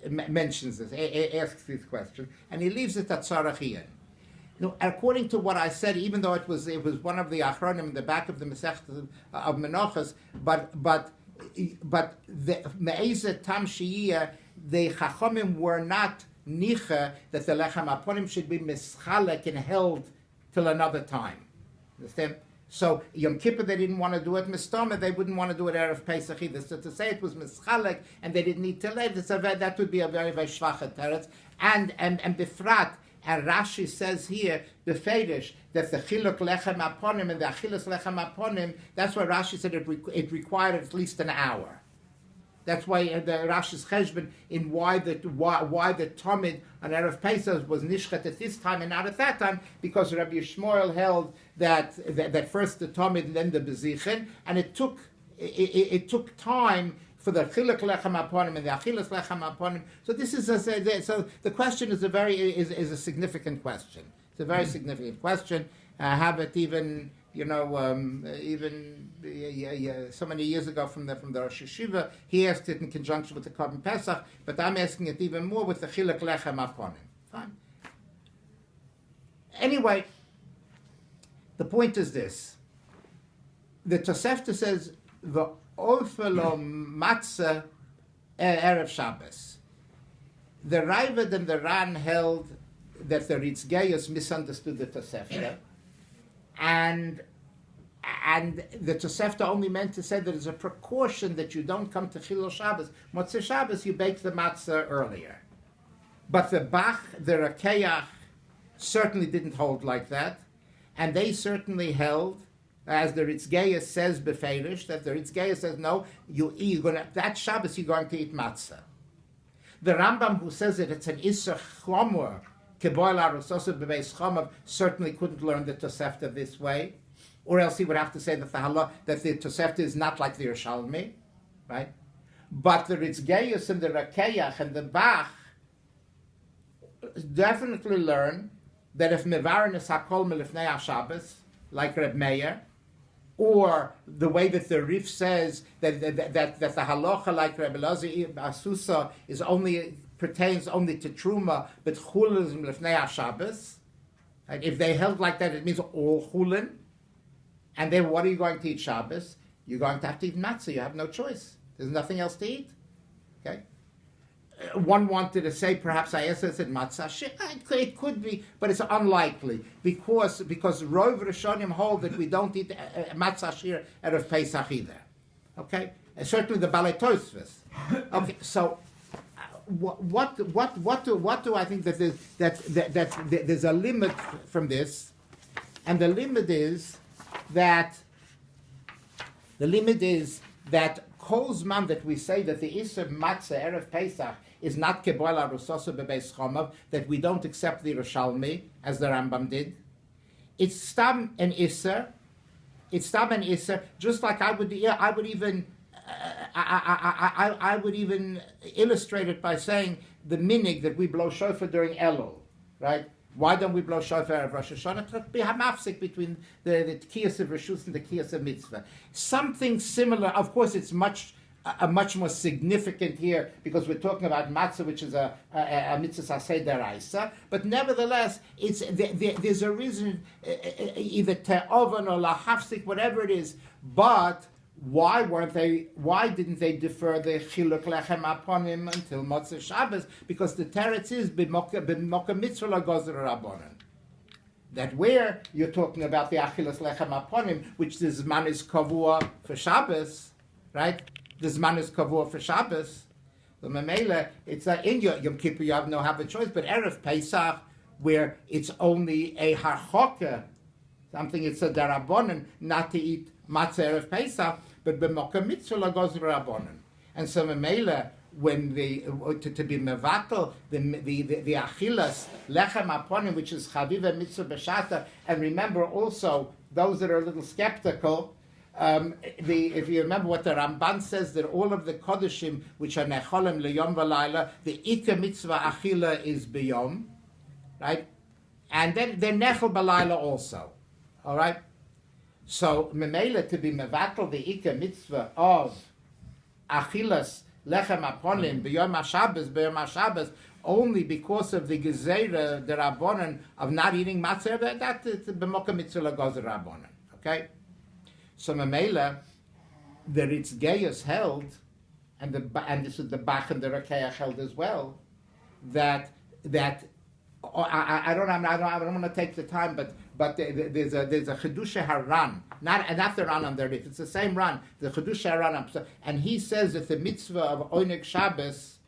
mentions this, asks this question, and he leaves it at Tzarachiyah. Now, according to what I said, even though it was one of the Achronim in the back of the Masechta of Menachos, but the Me'ezet Tam Shiyah, the Chachomim were not nicha that the lechem aponim should be mischalek and held till another time. Understand? So Yom Kippur they didn't want to do it mistama, they wouldn't want to do it erev Pesach either. So to say it was mischalek and they didn't need to leave, that would be a very very schwache teretz. And befrat, and Rashi says here befedish that the chiluk lechem aponim and the achilas lechem aponim. That's why Rashi said it required at least an hour. That's why the Rashi's cheshbon in why the Talmud on Erev Pesach was nishchet at this time and not at that time, because Rabbi Yishmael held that first the Talmud and then the Bezichen, and it took time for the chiluk lechem aponim and the achilas lechem aponim. So this is so the question is a significant question. It's a very significant question. I have it even. So many years ago from the Rosh Yeshiva, he asked it in conjunction with the Carbon Pesach, but I'm asking it even more with the Chiluk Lechem Aponim. Fine. Anyway, the point is this. The Tosefta says, the Ofelo Matzah Erev Shabbos. The Ravad and the Ran held that the Ritzgeios misunderstood the Tosefta. And the Tosefta only meant to say that it's a precaution that you don't come to Chilul Shabbos. Motzei Shabbos, you bake the matzah earlier. But the Bach, the Rakeach, certainly didn't hold like that. And they certainly held, as the Ritzgeya says befeirish, that the Ritzgeya says, no, that Shabbos you're going to eat matzah. The Rambam, who says that it's an Isser Chomor, certainly couldn't learn the Tosefta this way, or else he would have to say that the Tosefta is not like the Yerushalmi, right? But the Ritzgeius and the Rakeach and the Bach definitely learn that if Mevarin is Hakol Melifnei HaShabbos, like Reb Meir, or the way that the Rif says that the halacha like Reb Elazar Asusa pertains only to Truma, but Chulin is Lefnei HaShabbos. Right? If they held like that, it means all Chulin. And then what are you going to eat Shabbos? You're going to have to eat matzah. You have no choice. There's nothing else to eat. Okay? One wanted to say, perhaps I said matzah. It could be, but it's unlikely because Rov Rishonim hold that we don't eat matzah shir out of Pesach either. Okay? And certainly the Balei Tosfos. Okay, so what do I think that there's a limit from this, and the limit is that Kol Zman that we say that the Isser Matzah Erev Pesach is not Keboil Arusosa Bebeis Chomav, that we don't accept the Yerushalmi as the Rambam did. It's Stam and Isser. It's Stam and Isser. Just like I would even illustrate it by saying the minig that we blow shofar during Elul, right? Why don't we blow shofar of Rosh Hashanah? To be hamafsik between the Tkiyas of Rishus and the Tkiyas of Mitzvah. Something similar. Of course, it's much much more significant here because we're talking about matzah, which is a mitzvah aseh deraisa. But nevertheless, there's a reason, either te'ovan or lahafsik, whatever it is. But why didn't they defer the chiluk lechem upon him until Motzei Shabbos? Because the teretz is b'moka mitzvah lagozer rabbanon. That where you're talking about the achilas lechem upon him, which the zman is kavua for Shabbos, right? The zman is kavua for Shabbos. The memela, it's in Yom Kippur you have a choice, but erev Pesach, where it's only a harchoka, something it's a darabonon not to eat matzah erev Pesach, but b'moka mitzvah lagozer rabbanon. And so memela, when to be mevatel the achilas lechem upon him, which is chaviva mitzvah b'shata, and remember also those that are a little skeptical. If you remember what the Ramban says, that all of the kodeshim which are necholim leyom v'layla, the ikar mitzvah achila is b'yom, right? And then they're nechol b'layla also, all right? So memela to be mevatel the ikar mitzvah of achilas lechem upon him b'yom HaShabbos, only because of the gezeira, the rabbonon of not eating matzah, that is b'moka mitzvah lagozer rabbonon, okay? So Mamela, the Ritz Geyos held, and this is the Bach and the Rekeach held as well, that I don't want to take the time, but there's a Chedusha Haran, not the Ran on the Ritz, it's the same Ran, the Chedusha Haran, and he says that the mitzvah of Oneg Shabbos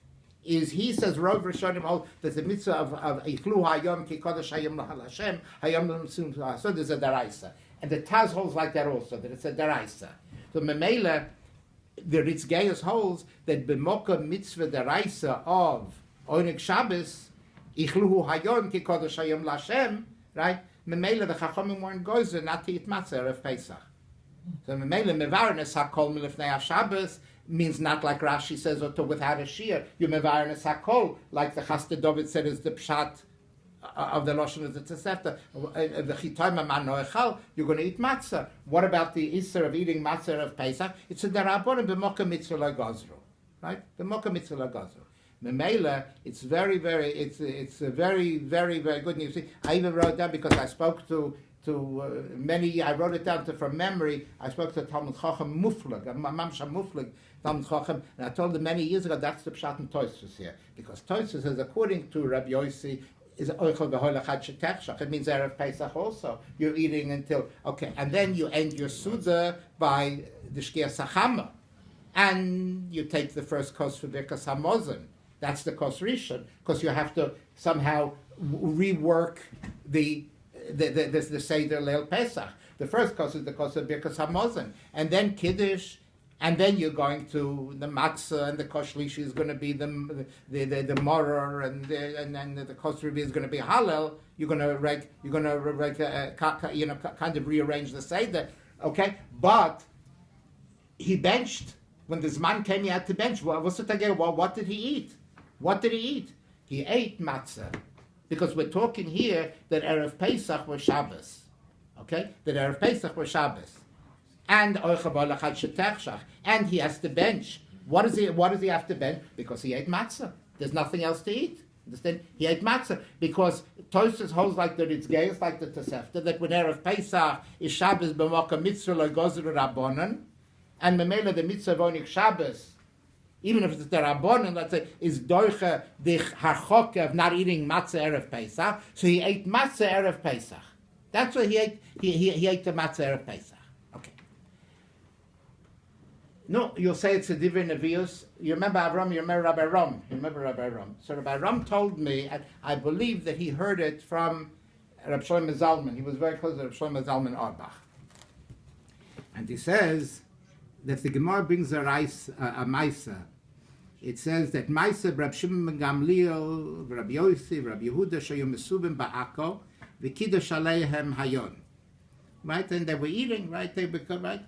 is, he says, Rov Rishonim hold that the mitzvah of Ichlu Hayom Ki Kodesh Hayom Lahal Hashem Hayom L'Msum, so there's a Daraisa. And the Taz holds like that also, that it's a deraisa. So Memela, the Ritz Geyos holds that b'moka mitzvah deraisa of Oneg Shabbos, Ichluhu Hayom Ki Kodesh Hayom L'Hashem, right? Memela, the Chachamim weren't gozer not to eat matzah erev Pesach. So Memela, mevarnes hakol milifnei HaShabbos means not like Rashi says, or to without a shear. You mevarnes hakol, like the Chassid David said is the pshat of the Lashon of the Tosefta, the Chitayim man noechal, you're going to eat matzah. What about the Isser of eating matzah of Pesach? It's a derabonim b'moka mitzvah lagazru, right? B'moka mitzvah lagazru. Memela, it's very, it's a very, very, very good. And you see, I even wrote down because I spoke to many. I wrote it down from memory. I spoke to Talmud Chacham Muflag, Mamsha Muflag, Talmud Chacham, and I told him many years ago that's the pshat in Tosfos here, because Tosfos says according to Rabbi Yossi, is oichel v'hol echad shetechshach. It means erev Pesach also. You're eating until okay, and then you end your suda by the shkia sachama, and you take the first kos for birkas hamazon. That's the kos rishon, because you have to somehow rework the seder leil Pesach. The first kos is the kos of birkas hamazon, and then kiddush. And then you're going to the matzah, and the koshlishi is going to be the moror, and the kosrivi is going to be halal. You're going to kind of rearrange the seder, okay? But he benched when the zman came. He had to bench. Well, what did he eat? What did he eat? He ate matzah, because we're talking here that erev Pesach was Shabbos, okay? That erev Pesach was Shabbos. And he has to bench. What does he have to bench? Because he ate matzah. There's nothing else to eat. Understand? He ate matzah because Tosfos holds like the Ritz Geyos, like the Tosefta, that when erev Pesach is Shabbos b'moka mitzvah lagozer rabbanon, and memela the mitzvah of Oneg Shabbos, even if it's the rabbanon, let's say, is doicha the harchoka of not eating matzah erev Pesach. So he ate matzah erev Pesach. That's what he ate. He ate the matzah erev Pesach. No, you'll say it's a Divrei Nevius. You remember Avram, you remember Rabbi Ram. So Rabbi Ram told me, and I believe that he heard it from Rabbi Shlomo Zalman. He was very close to Rabbi Shlomo Zalman Auerbach. And he says that the Gemara brings a Maisa. It says that Maisa, Rabbi Shimon ben Gamliel, Rabbi Yossi, Rabbi Yehuda, Shayom Mesubim Ba'ako, V'Kiddush Aleihem Hayon. Right? And they were eating, right? They become, right?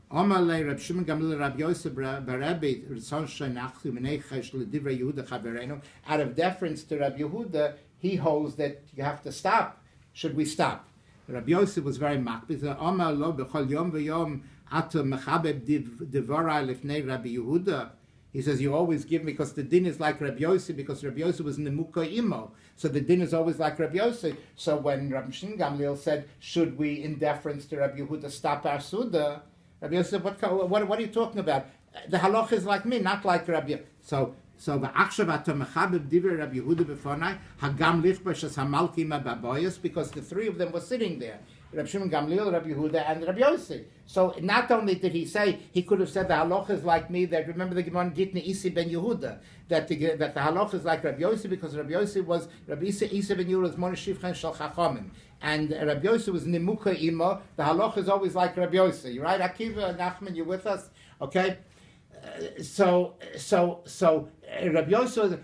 Amalei Rab Shimon Gamliel Rab Yosef Barabi Rizon Shenachzu Menechesh LeDivrei Yehuda Chaverenu. Out of deference to Rab Yehuda, he holds that you have to stop. Should we stop? Rab Yosef was very makbid. Amal lo b'chol yom v'yom Ata mechabeb devara lifnei Rabbi Yehuda. He says, you always give me, because the din is like Rabbi Yossi, because Rabbi Yossi was Nemuka Imo. So the din is always like Rabbi Yossi. So when Rabbi Shimon Gamliel said, should we, in deference to Rabbi Yehuda, stop our Suda? Rabbi Yossi said, what are you talking about? The halacha is like me, not like Rabbi Yossi. So va'achshav ato mechabeb divrei Rabbi Yehuda b'fonai, hagam lichbash as hamalkim ababoyos, because the three of them were sitting there. Rabbi Shimon Gamliel, Rabbi Yehuda, and Rabbi Yossi. So not only did he say, he could have said the halacha is like me, that remember the Gemara Gitne Isi ben Yehuda, that the halacha is like Rabbi Yossi, because Rabbi Yossi was, Rabbi Isi ben Yehuda was Monish Shivchen Shal Chachamim, and Rabbi Yossi was Nimuka Imo, the halacha is always like Rabbi Yossi, right? Akiva, Nachman, you with us? Okay? So Rabbi Yossi was,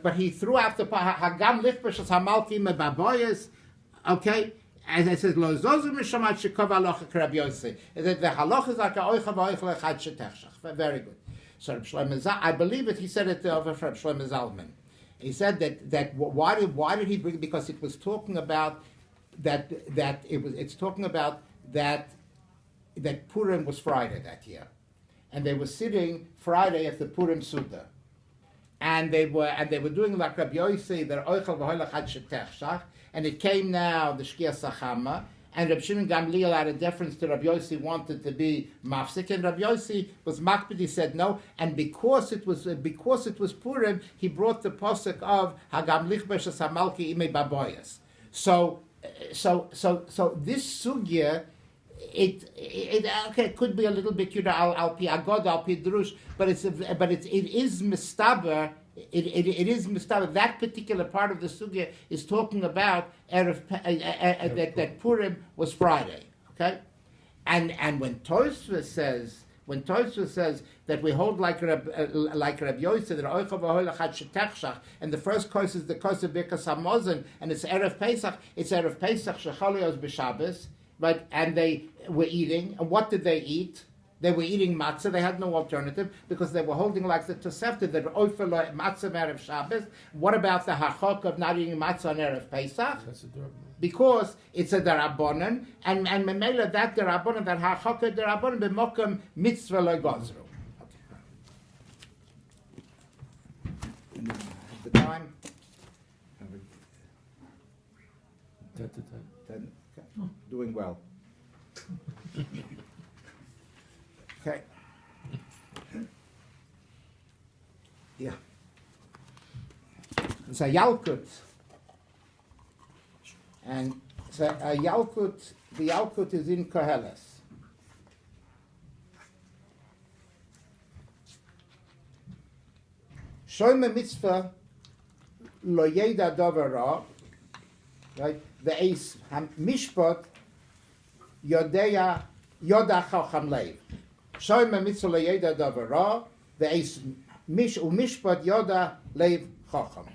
but he threw out the Hagam Lichbash Hamalkim Baboyas, okay? And it says, Lo zozu mishamat shekov halacha k'Rabbi Yossi. That the halacha is like a oicha v'oicha lechad shetechshach. Very good. So Reb Shlomo I believe it. He said it over for Reb Shlomo Zalman. He said that why did he bring? Because it was talking about it's talking about that Purim was Friday that year, and they were sitting Friday at the Purim Suda, and they were doing like Rabbi Yossi, their oichel v'oicha lechad shetechshach. And it came now, the Shkia Sachama, and Rabbi Shimon Gamliel, out of deference to Rabbi Yossi, wanted to be mafsik, and Rabbi Yossi was makbid, he said no, and because it was Purim, he brought the posuk of Hagam Lichbesh Samalki Ime Baboyas. So this sugya, it could be a little bit al pi agod al pi drush, but it is mistaber. It is mistaber. That particular part of the sugya is talking about that Purim was Friday. Okay, and when Tosfos says that we hold like Rabbi Yosef, that Oicha v'Hoila Chad Shetechshach, and the first course is the course of Birkas Hamazon, and it's Erev Pesach. It's Erev Pesach Shechalios b'Shabbos, right? And they were eating, and what did they eat? They were eating matzah. They had no alternative because they were holding like the Tosefta that oifel matzah erev Shabbos. What about the hachok of not eating matzah on erev Pesach? Because it's a darabonon, and memela that darabonon, that hachok darabonon b'mokum mitzvah lo gozru. The time. 10 to 10. 10. Okay. Doing well. Okay. Yeah. It's a Yalkut. And so a Yalkut, the Yalkut is in Koheles. Shoyme mitzvah lo yeda dovara, right? The Eis Mishpat Yoda Chacham Leiv. Shoyme mitzvah lo yeda dovara, the Eis Mishpat Yoda Leiv Chacham.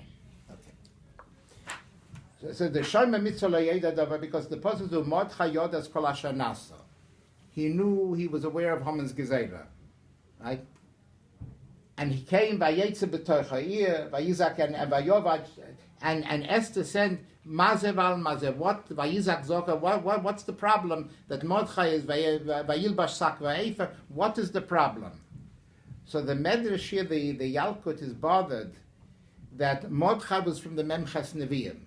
So the Shoyme mitzvah lo yeda dovara, because the pasuk of Mordechai Yodas Kol Asher Nasa. He knew, he was aware of Haman's Gezerah, right? And he came by Yetzer b'Toich Vayizak and Vayovad, and Esther sent Mazev al Mazev. What Vayizak Zoka? What's the problem that Mordechai is Vayilbash Sak Va'efer? What is the problem? So the Medrash here, the Yalkut, is bothered that Mordechai was from the Memchas Nevi'im,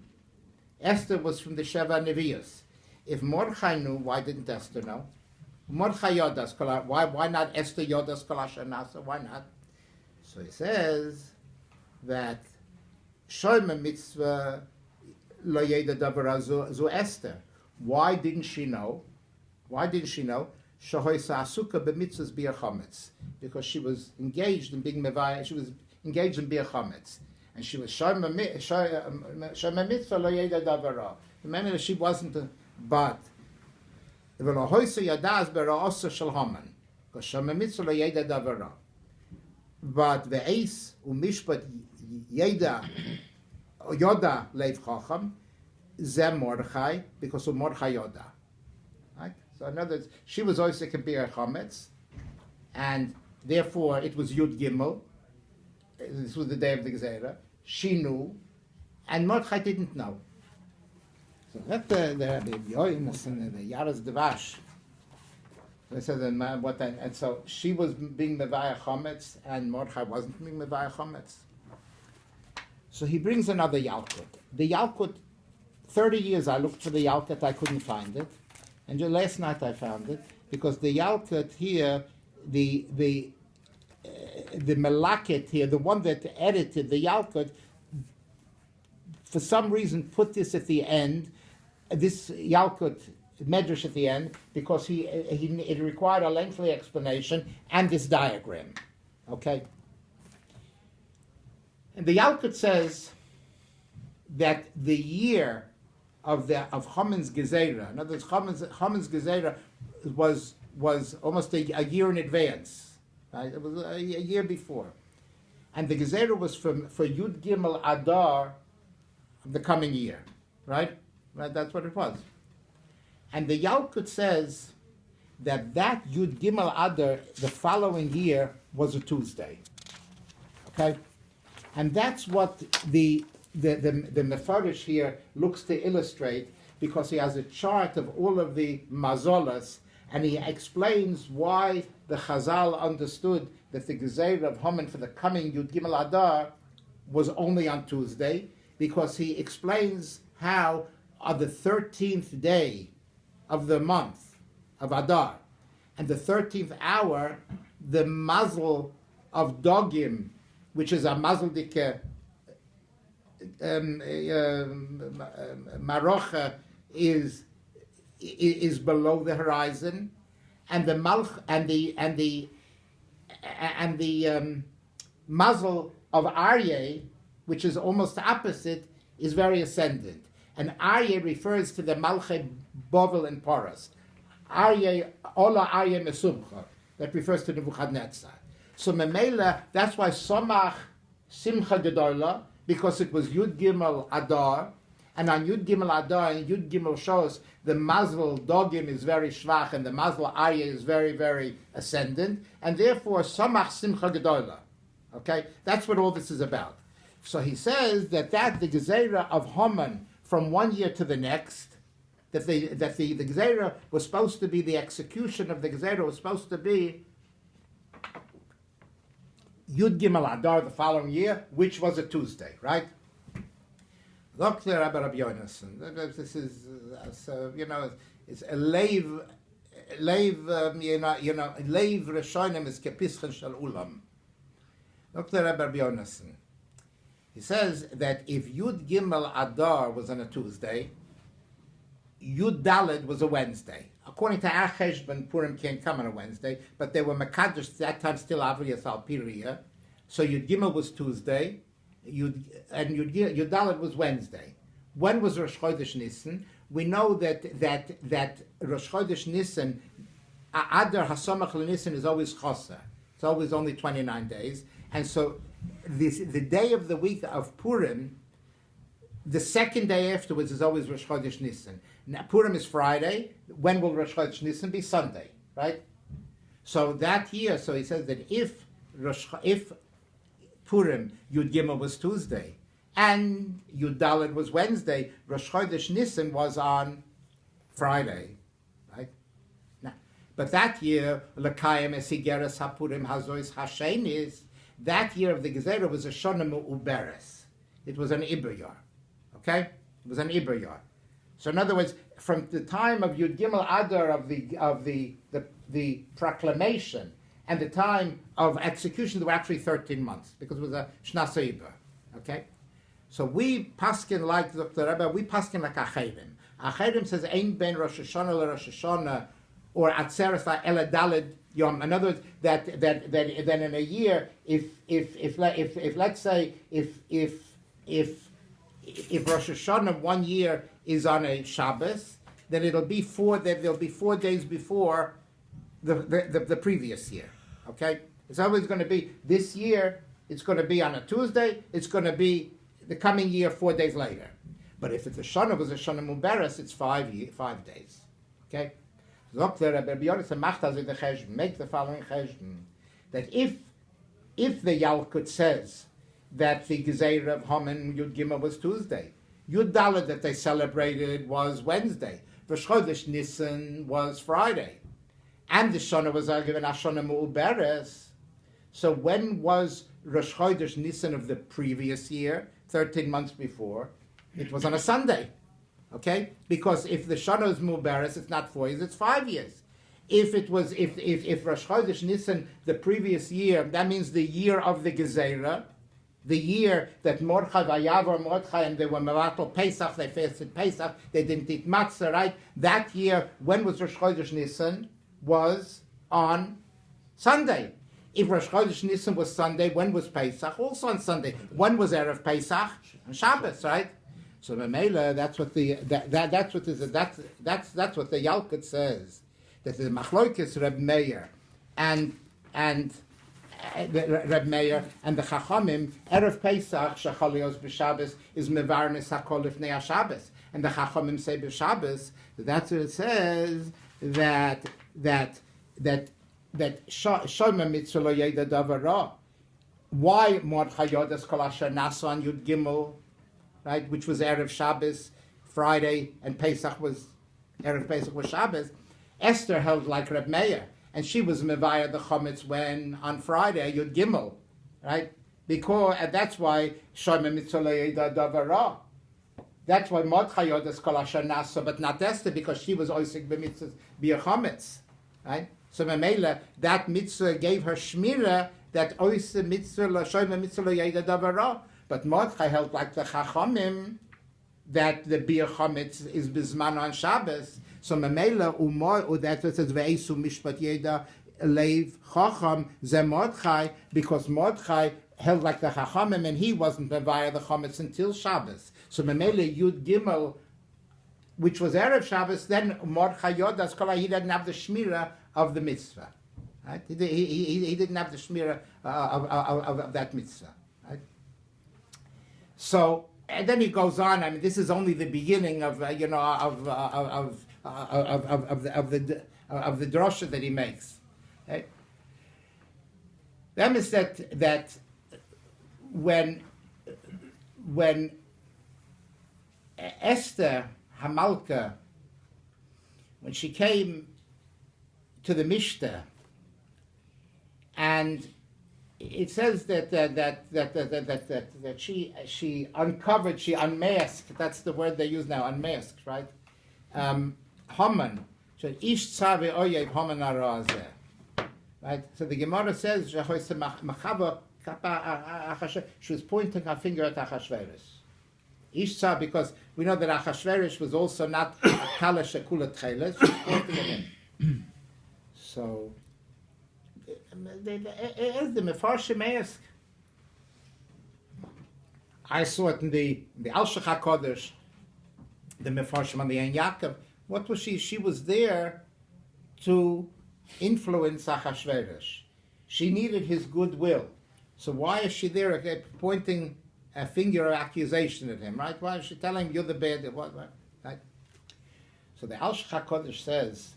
Esther was from the Sheva Nevi'os. If Mordechai knew, why didn't Esther know? Mordechai Yodas Kol. Why not Esther Yodas Kol Asher Nasa? Why not? So he says that Shoyme mitzvah lo yeda davar zu Esther. Why didn't she know? Shoysa asuka b'mitzvahs b'ir chometz, because she was engaged in being mevaya. She was engaged in b'ir chometz, and she was shoyme mitzvah lo yeda davara. Remember, she wasn't. But v'lo hoysa yadaz b'ra'osa shel Haman, because shoyme mitzvah lo yeda davara. But the Eis u'mishpat Yoda leiv chacham zem Mordechai, because of Mordechai Yoda, right? So in other words, she was also compare chametz, and therefore it was Yud Gimel. This was the day of the Gezerah. She knew, and Mordechai didn't know. So that the Yoimus and the Yaras Devash. They said, and what then? And so she was being Mevaya Chometz, and Mordechai wasn't being Mevaya Chometz. So he brings another Yalkut. The Yalkut, 30 years I looked for the Yalkut, I couldn't find it. And just last night I found it, because the Yalkut here, the Melaket here, the one that edited the Yalkut, for some reason put this at the end, this Yalkut Medrash at the end, because it required a lengthy explanation and this diagram. Okay? And the Yalkut says that the year of Haman's Gezerah, in other words, Haman's Gezerah was almost a year in advance. Right? It was a year before. And the Gezerah was for Yud Gimel Adar of the coming year. Right? That's what it was. And the Yalkut says that Yud Gimel Adar the following year was a Tuesday. Okay? And that's what the Mefarish here looks to illustrate, because he has a chart of all of the mazolas, and he explains why the Chazal understood that the Gezerah of Haman for the coming Yud Gimel Adar was only on Tuesday, because he explains how on the 13th day of the month of Adar, and the 13th hour, the mazel of Dogim, which is a mazel dike Marocha, is below the horizon, and the malch and the mazel of Aryeh, which is almost opposite, is very ascendant. And Aryeh refers to the Malchei Bovel and Porus. Aryeh, Ola Aryeh Mesumcha, that refers to Nebuchadnezzar. So Memela, that's why Somach Simcha Gedola, because it was Yud Gimel Adar, and on Yud Gimel Adar and Yud Gimel Shos, the Mazel Dogim is very schwach, and the Mazel Aryeh is very, very ascendant, and therefore Somach Simcha Gedola. Okay, that's what all this is about. So he says that the Gezerah of Haman from one year to the next, that the Gezerah was supposed to be, the execution of the Gezerah was supposed to be Yud Gimel Adar the following year, which was a Tuesday, right? Dr. Rabbi Yonason, this is, it's a leiv Rishonim is kepischen shel ulam. Dr. Rabbi Yonason, he says that if Yud Gimel Adar was on a Tuesday, Yud Daled was a Wednesday. According to our cheshbon, Purim can't come on a Wednesday, but they were Mekadosh at that time still Avriyas al Piriya. So Yud Gimel was Tuesday, Yud Daled was Wednesday. When was Rosh Chodesh Nisan? We know that Rosh Chodesh Nisan, Adar Hasamach Nisan is always Chosa. It's always only 29 days. And so the day of the week of Purim, the second day afterwards is always Rosh Chodesh Nisan. Now, Purim is Friday. When will Rosh Chodesh Nisan be? Sunday, right? So that year, so he says that if Purim Yud Gimel was Tuesday and Yud Daled was Wednesday, Rosh Chodesh Nisan was on Friday, right? Now, but that year, L'Kayim Esigeres HaPurim Hazois Hashenis, that year of the Gezerah was a Shona Me'uberes. It was an Iber Yar. Okay? It was an Iber Yar. So in other words, from the time of Yud Gimel Adar of the proclamation and the time of execution, there were actually 13 months, because it was a Shnasa Iber. Okay? So we paskin like Dr. Rebbe, we paskin like Acherim. Acherim says, Ein ben Rosh Hashanah le Rosh Hashanah, or Atzeres la Ela Daled Yom. In other words, that in a year, if let's say if Rosh Hashanah 1 year is on a Shabbos, then there'll be 4 days before the previous year. Okay, it's always going to be this year. It's going to be on a Tuesday. It's going to be the coming year 4 days later. But if it's a Shana was a Shana Muberes, it's 5 days. Okay. Make the following cheshbon, that if the Yalkut says that the Gezerah of Haman Yud Gimel was Tuesday, Yud Daled that they celebrated was Wednesday, Rosh Chodesh Nisan was Friday, and the Shana was given Ashana Mu'uberes. So when was Rosh Chodesh Nisan of the previous year, 13 months before? It was on a Sunday, okay? Because if the Shana is Mu'uberes, it's not 4 years, it's 5 years. If Rosh Chodesh Nisan the previous year, that means the year of the Gezerah, the year that Mordechai Vayavar Mordechai and they were Meratel Pesach, they fasted Pesach, they didn't eat matzah, right? That year, when was Rosh Chodesh Nisan? Was on Sunday. If Rosh Chodesh Nisan was Sunday, when was Pesach? Also on Sunday. When was Erev Pesach? On Shabbos, right? So Mamela, that's what the Yalkut says. That the Machloikis Reb Meir and Reb Meir and the Chachamim, Erev Pesach, Shechalios b'Shabbos, is Mevarnes HaKol Lifnei HaShabbos. And the Chachamim say b'Shabbos, that's what it says, that Shoma Mitzvah Lo Yeda Davara. Why Mordechai Yodas Kol Asher Nasa on Yud Gimel, right, which was Erev Shabbos, Friday, and Pesach was, Erev Pesach was Shabbos. Esther held like Reb Meir, and she was Mevaya the Chometz when on Friday, Yud Gimel, right? Because, and that's why Shoma Mitzvah Lo Yeda Davara. That's why Mordechai Yodas Kol Asher Nasa, but not Esther, because she was Oisik b'mitzvah b'Chometz, right? So Mamela, that mitzvah gave her shmira, that Oisik mitzvah Lo Shoma Mitzvah Lo Yeda Davara. But Mordechai held like the Chachamim, that the b'Chometz is Bizman on Shabbos. So Mamela Umor, that's what it says Ve'esu Mishpat Yeda Leiv Chacham Ze Mordechai, because Mordechai held like the Chachamim, and he wasn't via the Chometz until Shabbos. So Mamela Yud Gimel, which was Erev Shabbos, then Mordechai Yodas Kol, he didn't have the shmira of the mitzvah, right? He didn't have the shmira of that mitzvah, right? So, and then he goes on. I mean, this is only the beginning of the drosha that he makes. Right? That means that when Esther Hamalka, when she came to the Mishnah, and it says that she uncovered, she unmasked. That's the word they use now, unmasked, right? Haman. So ish tzave oyev Haman arazeh. Right. So the Gemara says she was pointing her finger at Achashverosh. Ish tzav, because we know that Achashverosh was also not kala shekula tcheles. She was pointing at him. So. The Mefarshim ask. I saw it in the Al Shech HaKodesh, the Mefarshim on the Ein Yaakov. What was she? She was there to influence Achashverosh. She needed his goodwill. So why is she there pointing a finger of accusation at him? Right? Why is she telling him you're the bad? What? Right? So the Al Shech HaKodesh says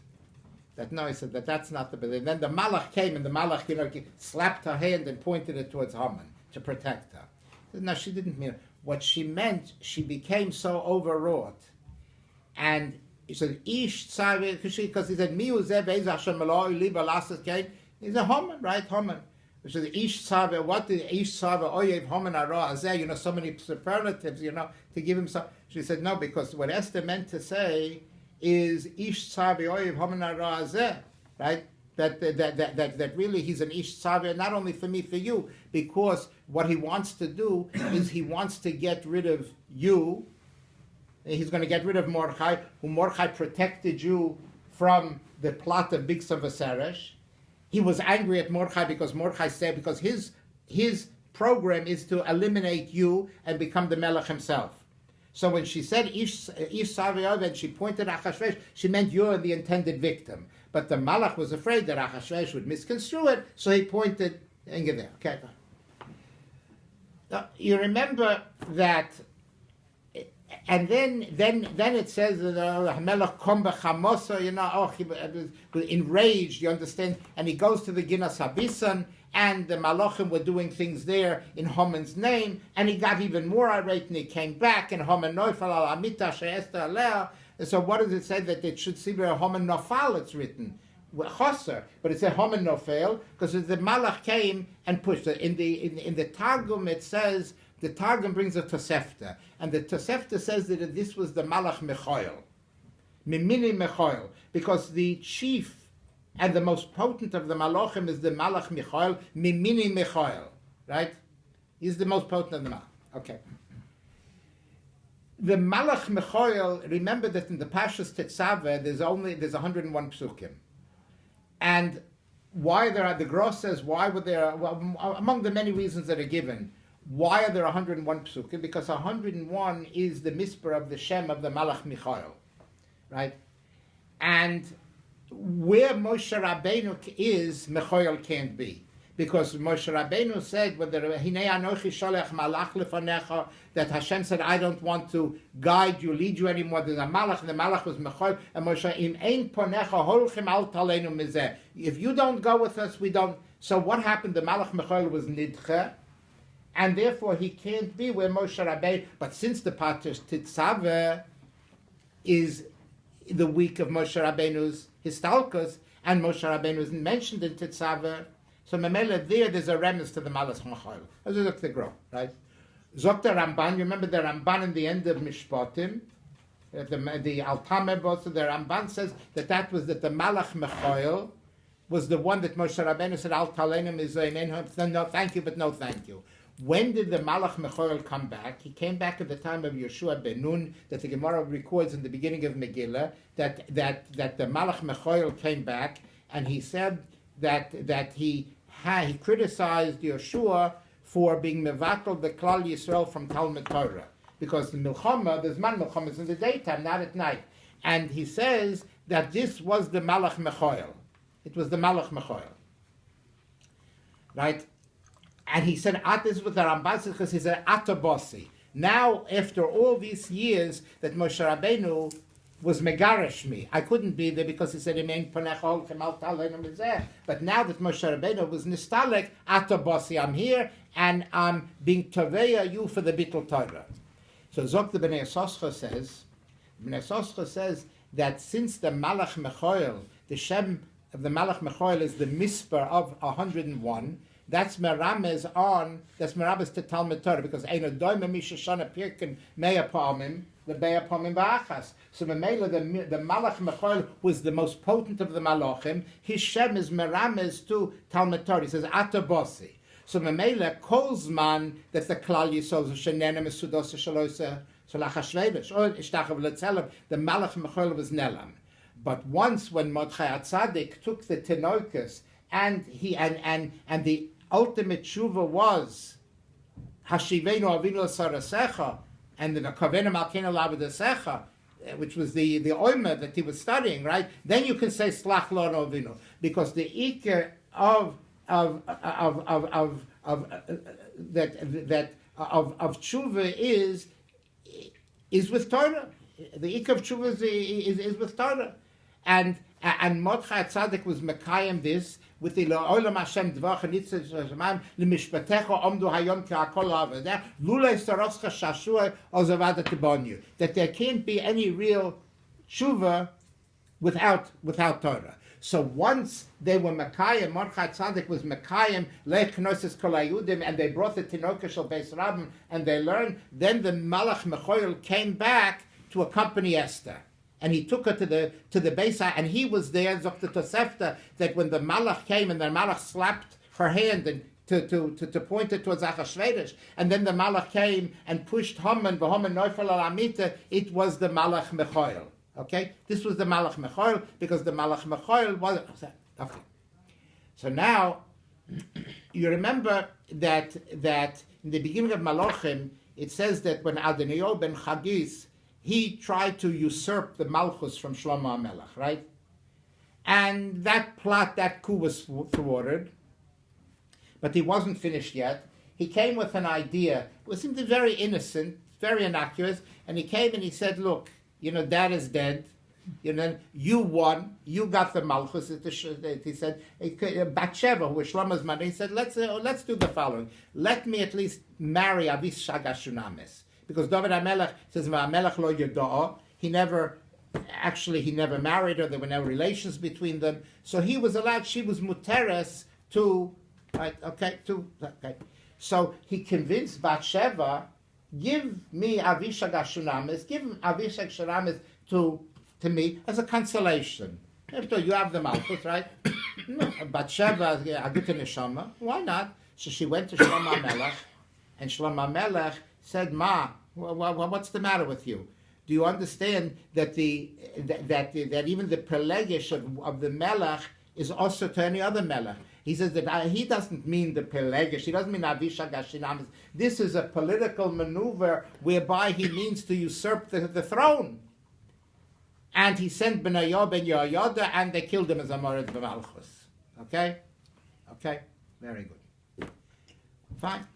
that no, he said that's not the bad. And then the Malach came, and the Malach, slapped her hand and pointed it towards Haman to protect her. No, she didn't mean it. What she meant, she became so overwrought. And he said, Ish tzaveh, because he said, Mi uzeh be'ez Hashem eloi liba lasas kein. He's a Haman, right? Haman. He said, Ish tzaveh, what did Ish tzaveh oyev Haman ara azeh? So many superlatives, to give him some. She said, no, because what Esther meant to say is Ish tzaveh oyev Haman ara azeh, right? That really he's an Ish tzaveh, not only for me, for you, because what he wants to do is he wants to get rid of you. He's going to get rid of Mordechai, who Mordechai protected you from the plot of Bigsa Vaseresh. He was angry at Mordechai because Mordechai said, because his program is to eliminate you and become the Melech himself. So when she said Ish Saviyov and she pointed at Achashverosh, she meant you're the intended victim. But the Malach was afraid that Achashverosh would misconstrue it, so he pointed Inga there. Okay. Now, you remember that. And then it says Hamelach Cong Beth Yehuda, he was enraged, you understand, and he goes to the Ginas Habisan, and the Malachim were doing things there in Haman's name, and he got even more irate, and he came back, and Haman Neufal al Amita She'ester Aleh. So what does it say that it should see where Haman Nofal it's written? Choser, but it's a Haman Nofel because the Malach came and pushed it. In the Targum it says, the Targum brings a Tosefta, and the Tosefta says that this was the Malach Mechoil, Mimini Mechoil, because the chief and the most potent of the Malachim is the Malach Mechoil, Mimini Mechoil, right? He's the most potent of the Malach. Okay. The Malach Mechoil, remember that in the Pashas Tetzaveh there's 101 psukim. And why there are, the Gross says, why were there, well, among the many reasons that are given, why are there 101 psukim? Because 101 is the misper of the Shem of the Malach Michael, right? And where Moshe Rabbeinu is, Mechoil can't be. Because Moshe Rabbeinu said, Hinei Anochi Sholech Malach Lefanecha, that Hashem said, I don't want to guide you, lead you anymore. There's a Malach, and the Malach was Mechoil, and Moshe, Im Ein Ponecha Holchem Al Talenu Mizeh. If you don't go with us, we don't. So what happened? The Malach Mechoil was Nidche, and therefore he can't be where Moshe Rabbeinu, but since the Patrish Tetzaveh is the week of Moshe Rabbeinu's Histalkos, and Moshe Rabbeinu isn't mentioned in Tetzaveh, so Memele there's a remnants to the Malach Mechoil. As we look at the Gro, right? Zok the Ramban, you remember the Ramban in the end of Mishpatim, the Altamer, also the Ramban says that was that the Malach Mechoil was the one that Moshe Rabbeinu said, Al Talenim is no thank you, but no thank you. When did the Malach Mechoil come back? He came back at the time of Yeshua ben Nun, that the Gemara records in the beginning of Megillah, that the Malach Mechoil came back, and he said that he criticized Yeshua for being mevatel the Klal Yisrael from Talmud Torah, because the Milchama, there's man Milchama is in the daytime, not at night, and he says that this was the Malach Mechoil. It was the Malach Mechoil, right? And he said, this is what the Ramban says, because he said, Atabossi. Now, after all these years that Moshe Rabbeinu was megarish me, I couldn't be there because he said, but now that Moshe Rabbeinu was nistalek, Atabossi, I'm here, and I'm being toveya you for the Bittul Torah. So Zok the Bnei Soscha says that since the Malach Mechoil, the Shem of the Malach Mechoil is the misper of 101, that's merames to Talmud Torah, because Eino Doime Misha Shana Pirkin Meya Palmim, the Beya Palmim Ba'achas. So Memela, the Malach Mechoil was the most potent of the Malachim. His Shem is merames to Talmud Torah. He says, Atabossi. So Memela, Kolzman, that the Klal Yisrael, Shenenem Sudosa Shalosa, Shalachashvedesh, or Ishtachav Letzelem, the Malach Mechoil was Nelam. But once when Mordechai Atzadik took the Tenoikus, and the ultimate tshuva was Hashivenu Avinu Sarasecha, and the Kavenu Malkenu Lavadesecha, which was the oimer that he was studying, right? Then you can say Slach Lo Avinu, because the ikar of tshuva is with Torah. The ikar of tshuva is with Torah, and Mordechai Tzaddik was Mekayim this with the Olam Hashem Dvach Nitzah Shemaim Lemishpatecha Omdu Hayom K'Akol Avada Lulei Saroscha Shashua Ozavada Tibonu, that there can't be any real tshuva without Torah. So once they were Mekayim, Mordechai Tzaddik was Mekayim Leich Knosis Kol Hayudim, and they brought the Tinoka Shel Beis Rabbim, and they learned. Then the Malach Mechoil came back to accompany Esther. And he took her to the Beis, and he was there, Zok the Tosefta, that when the Malach came and the Malach slapped her hand and to point it towards Achashverosh, and then the Malach came and pushed Haman, v'Haman Neufel al Amita, it was the Malach Mechoil. Okay? This was the Malach Mechoil, because the Malach Mechoil was... Okay. So now, you remember that in the beginning of Malachim, it says that when Adoniyahu ben Chagis, he tried to usurp the Malchus from Shlomo HaMelech, right? And that coup was thwarted, but he wasn't finished yet. He came with an idea, it seemed very innocent, very innocuous, and he came and he said, look, Dad is dead, you won, you got the Malchus. He said, Bathsheba, who was Shlomo's mother, he said, let's do the following. Let me at least marry Avis Shagashunamis. Because David HaMelech says, "Melech lo yoda'ah." He never actually he never married her, there were no relations between them, so he was allowed, she was muteres to, right, okay. So he convinced Bathsheba, give me Avishag Shunamis, give Avishag Shunamis to me as a consolation. You have the Malchus, right? Bathsheba, Agita Neshama, why not? So she went to Shlomo Melech, and Shlomo Melech said, Ma, what's the matter with you? Do you understand that that even the Pelegish of the Melech is also to any other Melech? He says that he doesn't mean the Pelegish, he doesn't mean Avishag Shinamis. This is a political maneuver whereby he means to usurp the throne. And he sent Benayo ben Yehoyada, and they killed him as a Mored b'Malchus. Okay? Very good. Fine.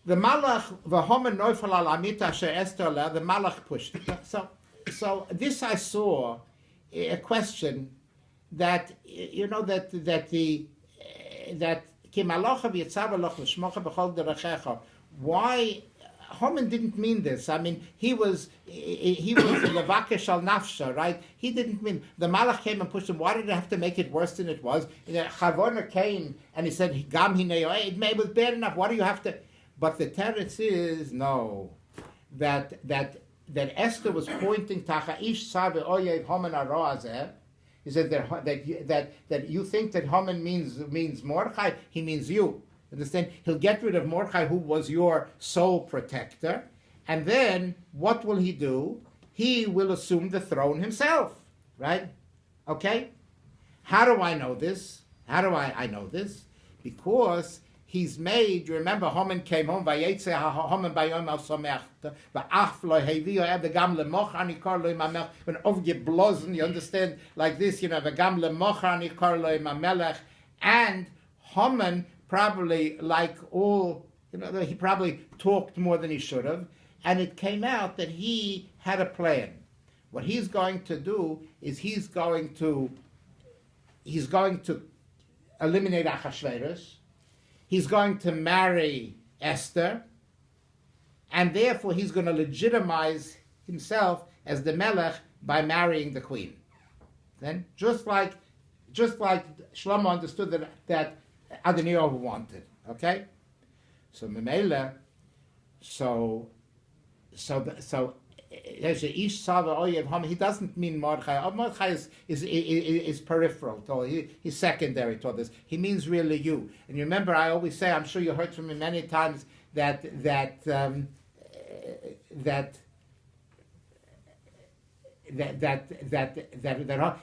The Malach, the Homen Neufel al Amita she Esther, the Malach pushed. So this I saw a question that why Homan didn't mean this. I mean, he was levakesh al nafsha, right? He didn't mean. The Malach came and pushed him. Why did it have to make it worse than it was? Chavona came and he said, "Gam it was bad enough. Why do you have to?" But the teretz is no, that Esther was pointing tacha'ish save oyev Homan aroazeh. He said that you think that Haman means Mordechai. He means you. Understand? He'll get rid of Mordechai, who was your sole protector, and then what will he do? He will assume the throne himself, right? Okay. How do I know this? How do I know this? Because he's made. Remember, Haman came home. Vayetze Haman bayom al somech. Va'af lo heviyo v'gam lemoch ani kar lo imamelech. When ovgeblozen, you understand, like this, v'gam lemoch ani kar lo imamelech. And Haman probably, like all, he probably talked more than he should have, and it came out that he had a plan. What he's going to do is he's going to eliminate Achashverosh. He's going to marry Esther, and therefore he's going to legitimize himself as the Melech by marrying the queen. Then, just like Shlomo understood that Adoniyahu wanted. Okay, so Memela, there's a ish sava oyev Haman. He doesn't mean Mordechai. Mordechai is peripheral to all. He's secondary to all this. He means really you. And you remember, I always say, I'm sure you heard from me many times that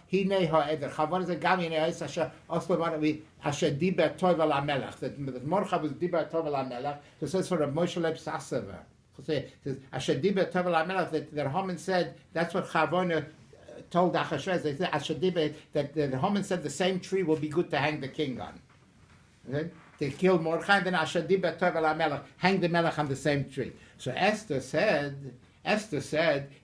he neha Chavon is a gami neha asher oslo asher diber tov al hamelech. That Mordechai was diber tov al hamelech. So it says for a Moshe Leb Sasever. It says asher diber tov al hamelech. That Haman said that's what Chavon told Achashverosh. They said asher diber that Haman said the same tree will be good to hang the king on. Okay? They killed Mordechai, and then asher diber tov al hamelech, hang the melech on the same tree. So Esther said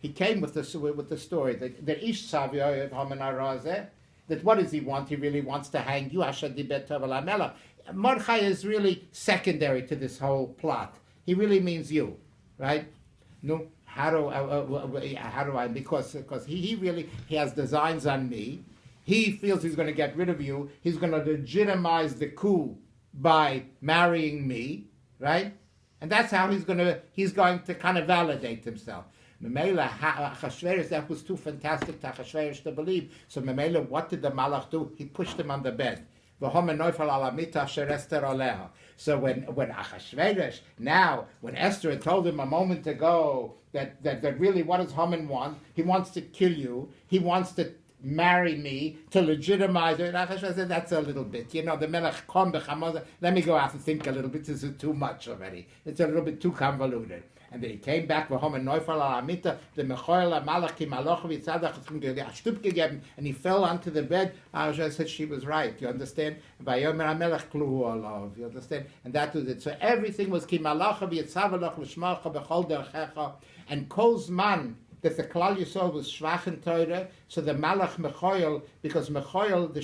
he came with the story that ish savio Haman arazeh. That what does he want? He really wants to hang you. Mordechai is really secondary to this whole plot. He really means you, right? No, how do I? Because he has designs on me. He feels he's going to get rid of you. He's going to legitimize the coup by marrying me, right? And that's how he's going to kind of validate himself. Memela Achashverosh, that was too fantastic to Achashverosh to believe. So Memela, what did the Malach do? He pushed him on the bed. So when Achashverosh, now when Esther had told him a moment ago that really what does Haman want? He wants to kill you. He wants to marry me to legitimize it. I said that's a little bit, the Melech Cong Beth Yehuda. Let me go out and think a little bit. This is too much already. It's a little bit too convoluted. And then he came back with Homen Neufel al Amita, the Mechoel Malach Ki Malach Vitzadach gegeben, and he fell onto the bed. I said she was right. You understand? Vayomer HaMelech Kluhu Olav. You understand? And that was it. So everything was Ki Malach Vitzadach L'Shmacha Bechol Derchecha, and Kol Zman that the Klal Yisrael was schwach in Torah, so the Malach Mechoil, because Mechoil, the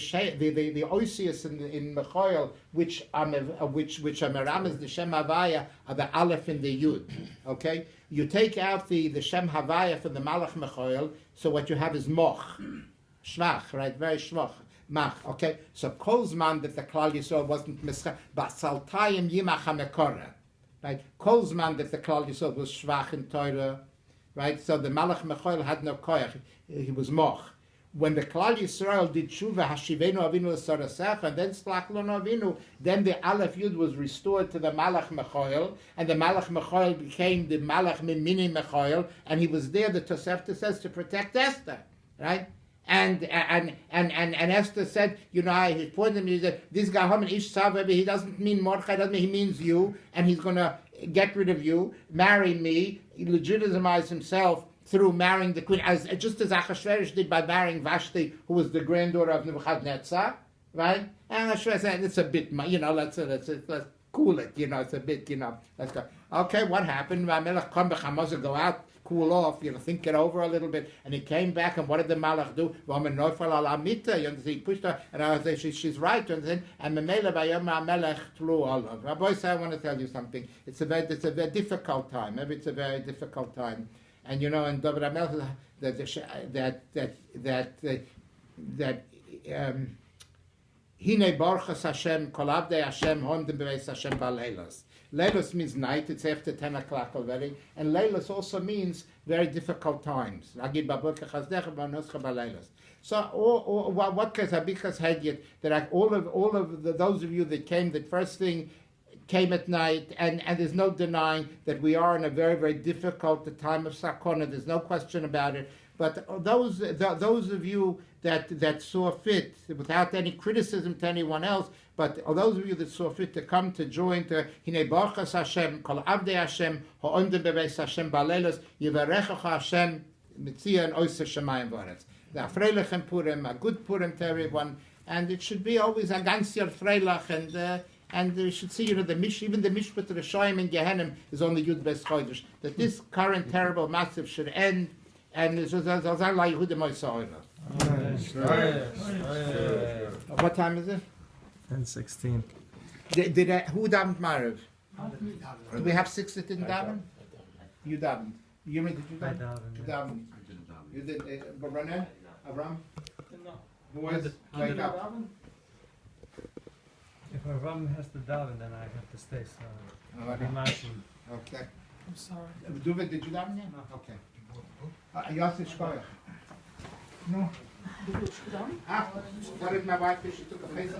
Oisius in Mechoil, which are Meramas, the Shem Havaya, are the Aleph and the Yud. Okay? You take out the Shem Havaya from the Malach Mechoil, so what you have is Moch. Schwach, right? Very schwach. Mach, okay? So Kolzman that the Klal Yisrael wasn't Mischach, but Saltayim Yimach HaMekora. Right? Kolzman that the Klal Yisrael was schwach in Torah. Right? So the Malach Mechoil had no koyach. He was Moch. When the Klal Yisrael did Tshuva Hashivenu Avinu L'Sarasecha, and then Slach Lonu Avinu, then the Aleph Yud was restored to the Malach Mechoil, and the Malach Mechoil became the Malach Mimini Mechoil, and he was there, the Tosefta says, to protect Esther. Right? And Esther said, he pointed to me, he said, this guy home Ish Sav, he doesn't mean Mordechai, he means you, and he's going to get rid of you, marry me, legitimize himself through marrying the queen, just as Achashverosh did by marrying Vashti, who was the granddaughter of Nebuchadnezzar, right? And Achashverosh said, it's a bit, let's cool it, it's a bit, let's go. Okay, what happened? Melech Cong Beth Yehuda go out, cool off, think it over a little bit, and he came back, and what did the Malach do? He pushed her, and I was she's right, and Memele Bayom Melech flew all over. Rabbi said, I want to tell you something. It's a very difficult time. Maybe it's a very difficult time, and and David Amel that Hine Baruchas Hashem Kol Avdei Hashem Homdim Beveis Hashem Ba'Leilos. Leilos means night, it's after 10 o'clock already. And Leilos also means very difficult times. So, what case Abichas had yet, that all of those of you that came, that first thing came at night, and there's no denying that we are in a very, very difficult time of Sakona, there's no question about it. But those of you that saw fit, without any criticism to anyone else, but those of you that saw fit to come to join to Hine Baruchas Hashem, Kol Avdei Hashem, Ha'omdim Beveis Hashem Ba'Leilos, Yivarechecha Hashem, Mitzia and Oyser Shemayim V'Aretz. The Freilich Purim, a good Purim to everyone, and it should be always a ganz Jahr Freilich, and you should see, even the Mishpat Rishayim in Gehenim is only Yud Bes Chodesh, that this current terrible massive should end, and it's just as Allah Yehuda Moisa'ira. What time is it? 10:16. Who davened Maariv? Do we have six that didn't daven? You davened. You did you daven? You davened. You did. Baraneh? Avram? No. Who was? Wake up. If Avram has to daven, then I have to stay. So I'll be matching. Okay. I'm sorry. Duvet, did you daven yet? No. Okay. Yossi Shkoyach. No. Did you sit down? What did my wife do? She took a place.